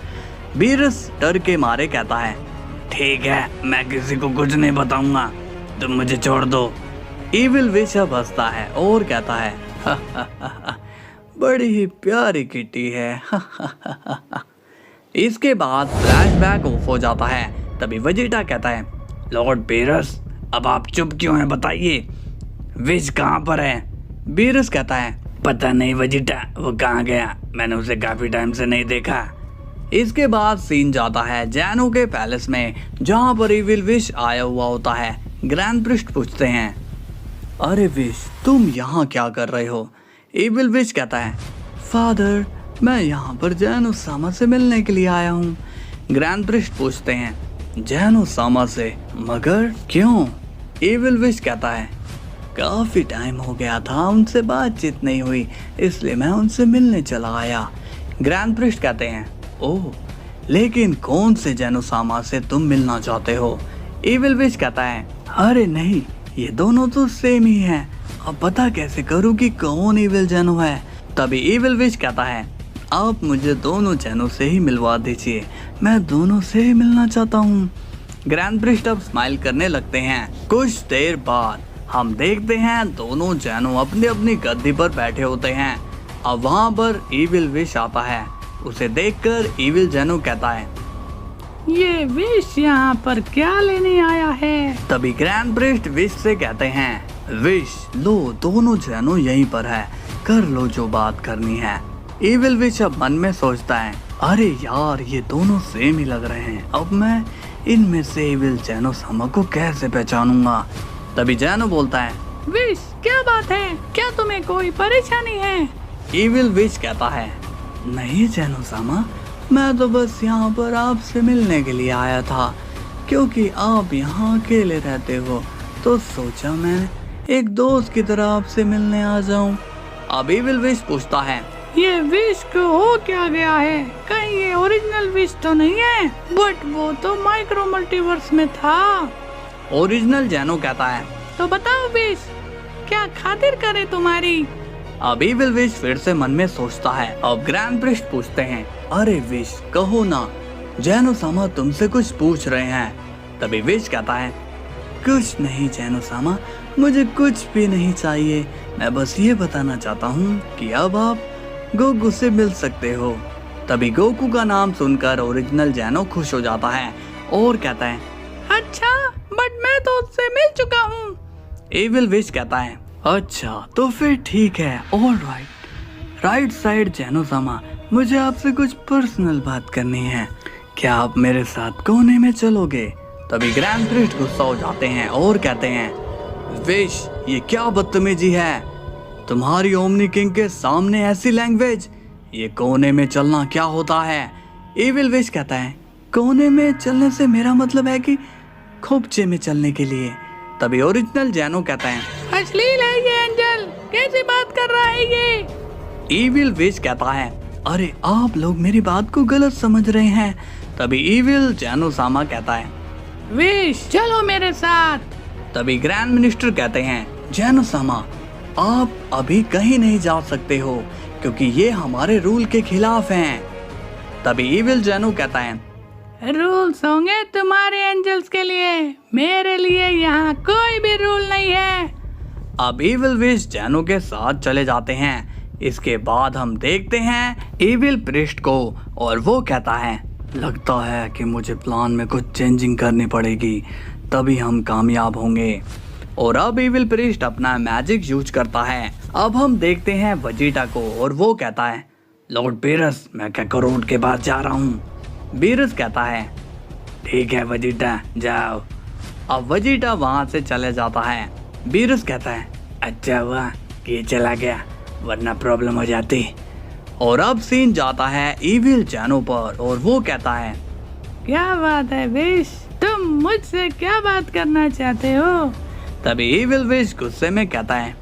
बीरस डर के मारे कहता है ठीक है मैं किसी को कुछ नहीं बताऊंगा, तुम मुझे छोड़ दो। एविल विश अब हंसता है और कहता है बड़ी ही प्यारी किटी है। इसके बाद फ्लैशबैक ऑफ हो जाता है। तभी वेजिटा कहता है लॉर्ड बीरस अब आप चुप क्यों हैं बताइए, विश कहाँ पर है? बीरस कहता है पता नहीं वेजिटा, वो कहाँ गया, मैंने उसे काफी टाइम से नहीं देखा। इसके बाद सीन जाता है जैनो के पैलेस में, जहाँ पर एविल विश आया हुआ होता है। ग्रैंड प्रिस्ट पूछते हैं अरे विश तुम यहाँ क्या कर रहे हो? एविल विश कहता है फादर मैं यहाँ पर जैनो सामा से मिलने के लिए आया हूँ। ग्रैंड प्रिस्ट पूछते हैं जैनो सामा से, मगर क्यों? एविल विश कहता है काफी टाइम हो गया था उनसे बातचीत नहीं हुई, इसलिए मैं उनसे मिलने चला आया। ग्रैंड प्रिस्ट कहते हैं ओह लेकिन कौन से जैनो सामा से तुम मिलना चाहते हो? एविल विश कहता है अरे नहीं ये दोनों तो सेम ही हैं, अब पता कैसे करूँ कि कौन एविल जैनो है? तभी एविल विश कहता है आप मुझे दोनों जैनो से ही मिलवा दीजिए, मैं दोनों से ही मिलना चाहता हूँ। ग्रैंड प्रिस्ट अब स्माइल करने लगते हैं। कुछ देर बाद हम देखते हैं दोनों जैनो अपनी अपनी गद्दी पर बैठे होते हैं। अब वहाँ पर एविल विश आता है, उसे देखकर एविल जैनो कहता है ये विश यहाँ पर क्या लेने आया है? तभी ग्रैंड प्रिस्ट विश से कहते हैं विश लो दोनों जैनो यहीं पर है, कर लो जो बात करनी है। एविल विश अब मन में सोचता है अरे यार ये दोनों सेम ही लग रहे हैं, अब मैं इनमें से एविल जैनो सामा को कैसे पहचानूंगा? तभी जैनो बोलता है विश क्या बात है, क्या तुम्हें कोई परेशानी है? एविल विश कहता है नहीं जैनो सामा, मैं तो बस यहाँ पर आपसे मिलने के लिए आया था, क्योंकि आप यहाँ अकेले रहते हो तो सोचा मैं एक दोस्त की तरह आपसे मिलने आ जाऊं। अब एविल विश पूछता है ये विश को हो क्या गया है, कहीं ये ओरिजिनल विश तो नहीं है? बट वो तो माइक्रो मल्टीवर्स में था। ओरिजिनल जैनो कहता है तो बताओ विश क्या खातिर करे तुम्हारी? अब एविल विश फिर से मन में सोचता है। अब ग्रैंड प्रिस्ट पूछते हैं अरे विश कहो ना, जैनो सामा तुमसे कुछ पूछ रहे हैं। तभी विश कहता है, कुछ नहीं जैनो-सामा, मुझे कुछ भी नहीं चाहिए। मैं बस ये बताना चाहता हूँ कि अब आप गोकू से मिल सकते हो। तभी गोकू का नाम सुनकर ओरिजिनल जैनो खुश हो जाता है और कहता है, अच्छा, बट मैं तो उससे मिल चुका हूँ। एविल विश कहता है, अच्छा तो फिर ठीक है, ऑल राइट साइड जैनो-सामा, मुझे आपसे कुछ पर्सनल बात करनी है। क्या आप मेरे साथ कोने में चलोगे? तभी ग्रैंड प्रिस्ट गुस्सा हो जाते हैं और कहते हैं, विश, ये क्या बदतमीजी है? तुम्हारी ओमनी किंग के सामने ऐसी लैंग्वेज? ये कोने में चलना क्या होता है? एविल विश कहता है, कोने में चलने से मेरा मतलब है कि खोपचे में चलने के लिए। तभी ओरिजिनल जैनो कहता है, अश्लील है ये एंजल, कैसी बात कर रहा है ये? एविल विश कहता है, अरे आप लोग मेरी बात को गलत समझ रहे हैं। तभी एविल जैनो-सामा कहता है, विश, चलो मेरे साथ। तभी ग्रैंड मिनिस्टर कहते हैं, जैनो-सामा, आप अभी कहीं नहीं जा सकते हो क्योंकि ये हमारे रूल के खिलाफ हैं। तभी एविल जैनो कहता है, रूल्स होंगे तुम्हारे एंजल्स के लिए, मेरे लिए यहाँ कोई भी रूल नहीं है। अब एविल विश जैनो के साथ चले जाते हैं। इसके बाद हम देखते हैं एविल प्रिस्ट को और वो कहता है, लगता है कि मुझे प्लान में कुछ चेंजिंग करनी पड़ेगी, तभी हम कामयाब होंगे। और अब एविल प्रिस्ट अपना मैजिक यूज करता है। अब हम देखते हैं वेजिटा को और वो कहता है, लॉर्ड बेरस, मैं कैकारोट के पास जा रहा हूँ। बेरस कहता है, ठीक है वेजिटा, जाओ। अब वेजिटा वहाँ से चले जाता है। बेरस कहता है, अच्छा हुआ कि ये चला गया, वरना प्रॉब्लम हो जाती। और अब सीन जाता है एविल जैनो पर और वो कहता है, क्या बात है विश, तुम मुझसे क्या बात करना चाहते हो? तभी एविल विश गुस्से में कहता है,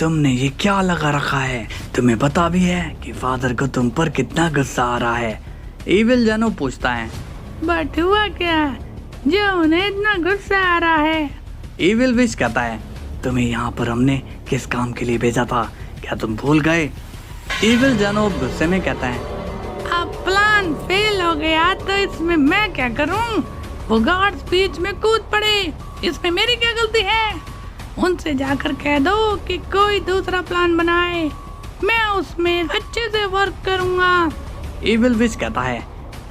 तुमने ये क्या लगा रखा है? तुम्हें पता भी है कि फादर को तुम पर कितना गुस्सा आ रहा है? एविल जैनो पूछता है, बट हुआ क्या जो उन्हें इतना गुस्सा आ रहा है? एविल विश कहता है, तुम्हें यहाँ पर हमने किस काम के लिए भेजा था, क्या तुम भूल गए? एविल जैनो गुस्से में कहता है, अब प्लान फेल हो गया तो इसमें मैं क्या करूं? वो गार्ड्स बीच में कूद पड़े, इसमें मेरी क्या गलती है? उनसे जाकर कह दो कि कोई दूसरा प्लान बनाए, मैं उसमें अच्छे से वर्क करूंगा। एविल विश कहता है,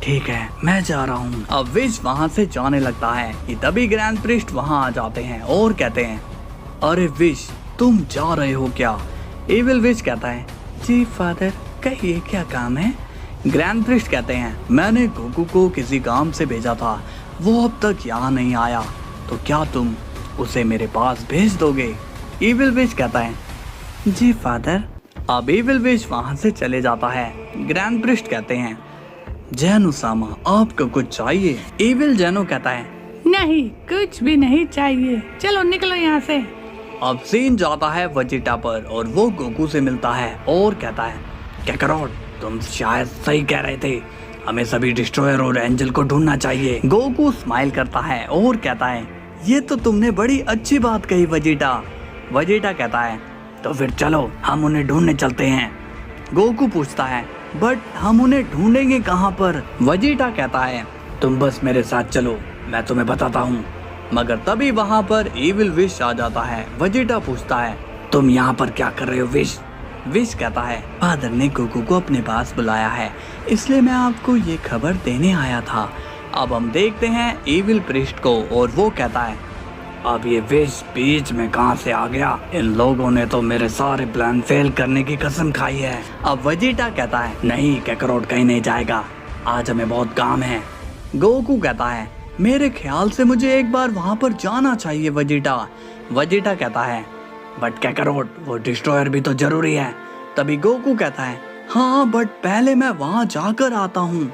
ठीक है, मैं जा रहा हूँ। अब विश वहाँ से जाने लगता है कि तभी ग्रैंड प्रिस्ट वहाँ आ जाते हैं और कहते हैं, अरे विश, तुम जा रहे हो क्या? एविल विश कहता है, जी फादर, कहिए क्या काम है? ग्रैंड प्रिस्ट कहते हैं, मैंने गोकू को किसी काम से भेजा था, वो अब तक यहाँ नहीं आया, तो क्या तुम उसे मेरे पास भेज दोगे? एविल विश कहता है, जी फादर। अब एविल विश वहाँ से चले जाता है। ग्रैंड प्रिस्ट कहते हैं, जैनो-सामा, आपको कुछ चाहिए? एविल जैनो कहता है, नहीं, कुछ भी नहीं चाहिए, चलो निकलो यहाँ से। अब सीन जाता है वेजिटा पर और वो गोकू से मिलता है और कहता है, कैकारोट, तुम शायद सही कह रहे थे, हमें सभी डिस्ट्रॉयर और एंजल को ढूंढना चाहिए। गोकू स्माइल करता है और कहता है, ये तो तुमने बड़ी अच्छी बात कही वेजिटा। वेजिटा कहता है, तो फिर चलो हम उन्हें ढूंढने चलते हैं। गोकू पूछता है, बट हम उन्हें ढूंढेंगे कहाँ पर? वेजिटा कहता है, तुम बस मेरे साथ चलो, मैं तुम्हें बताता हूँ। मगर तभी वहाँ पर एविल विश आ जाता है। वेजिटा पूछता है, तुम यहाँ पर क्या कर रहे हो विश? विश कहता है, फादर ने गोकू को अपने पास बुलाया है, इसलिए मैं आपको ये खबर देने आया था। अब हम देखते हैं एविल प्रिस्ट को और वो कहता है, अब ये विश बीच में कहाँ से आ गया? इन लोगों ने तो मेरे सारे प्लान फेल करने की कसम खाई है। अब वेजिटा कहता है, नहीं कैकारोट कहीं नहीं जाएगा, आज हमें बहुत काम है। गोकू कहता है, मेरे ख्याल से मुझे एक बार वहाँ पर जाना चाहिए वेजिटा। वेजिटा कहता है, बट कैकारोट, वो डिस्ट्रॉयर भी तो जरूरी है। तभी गोकू कहता है, हाँ बट पहले मैं वहाँ जाकर आता हूँ।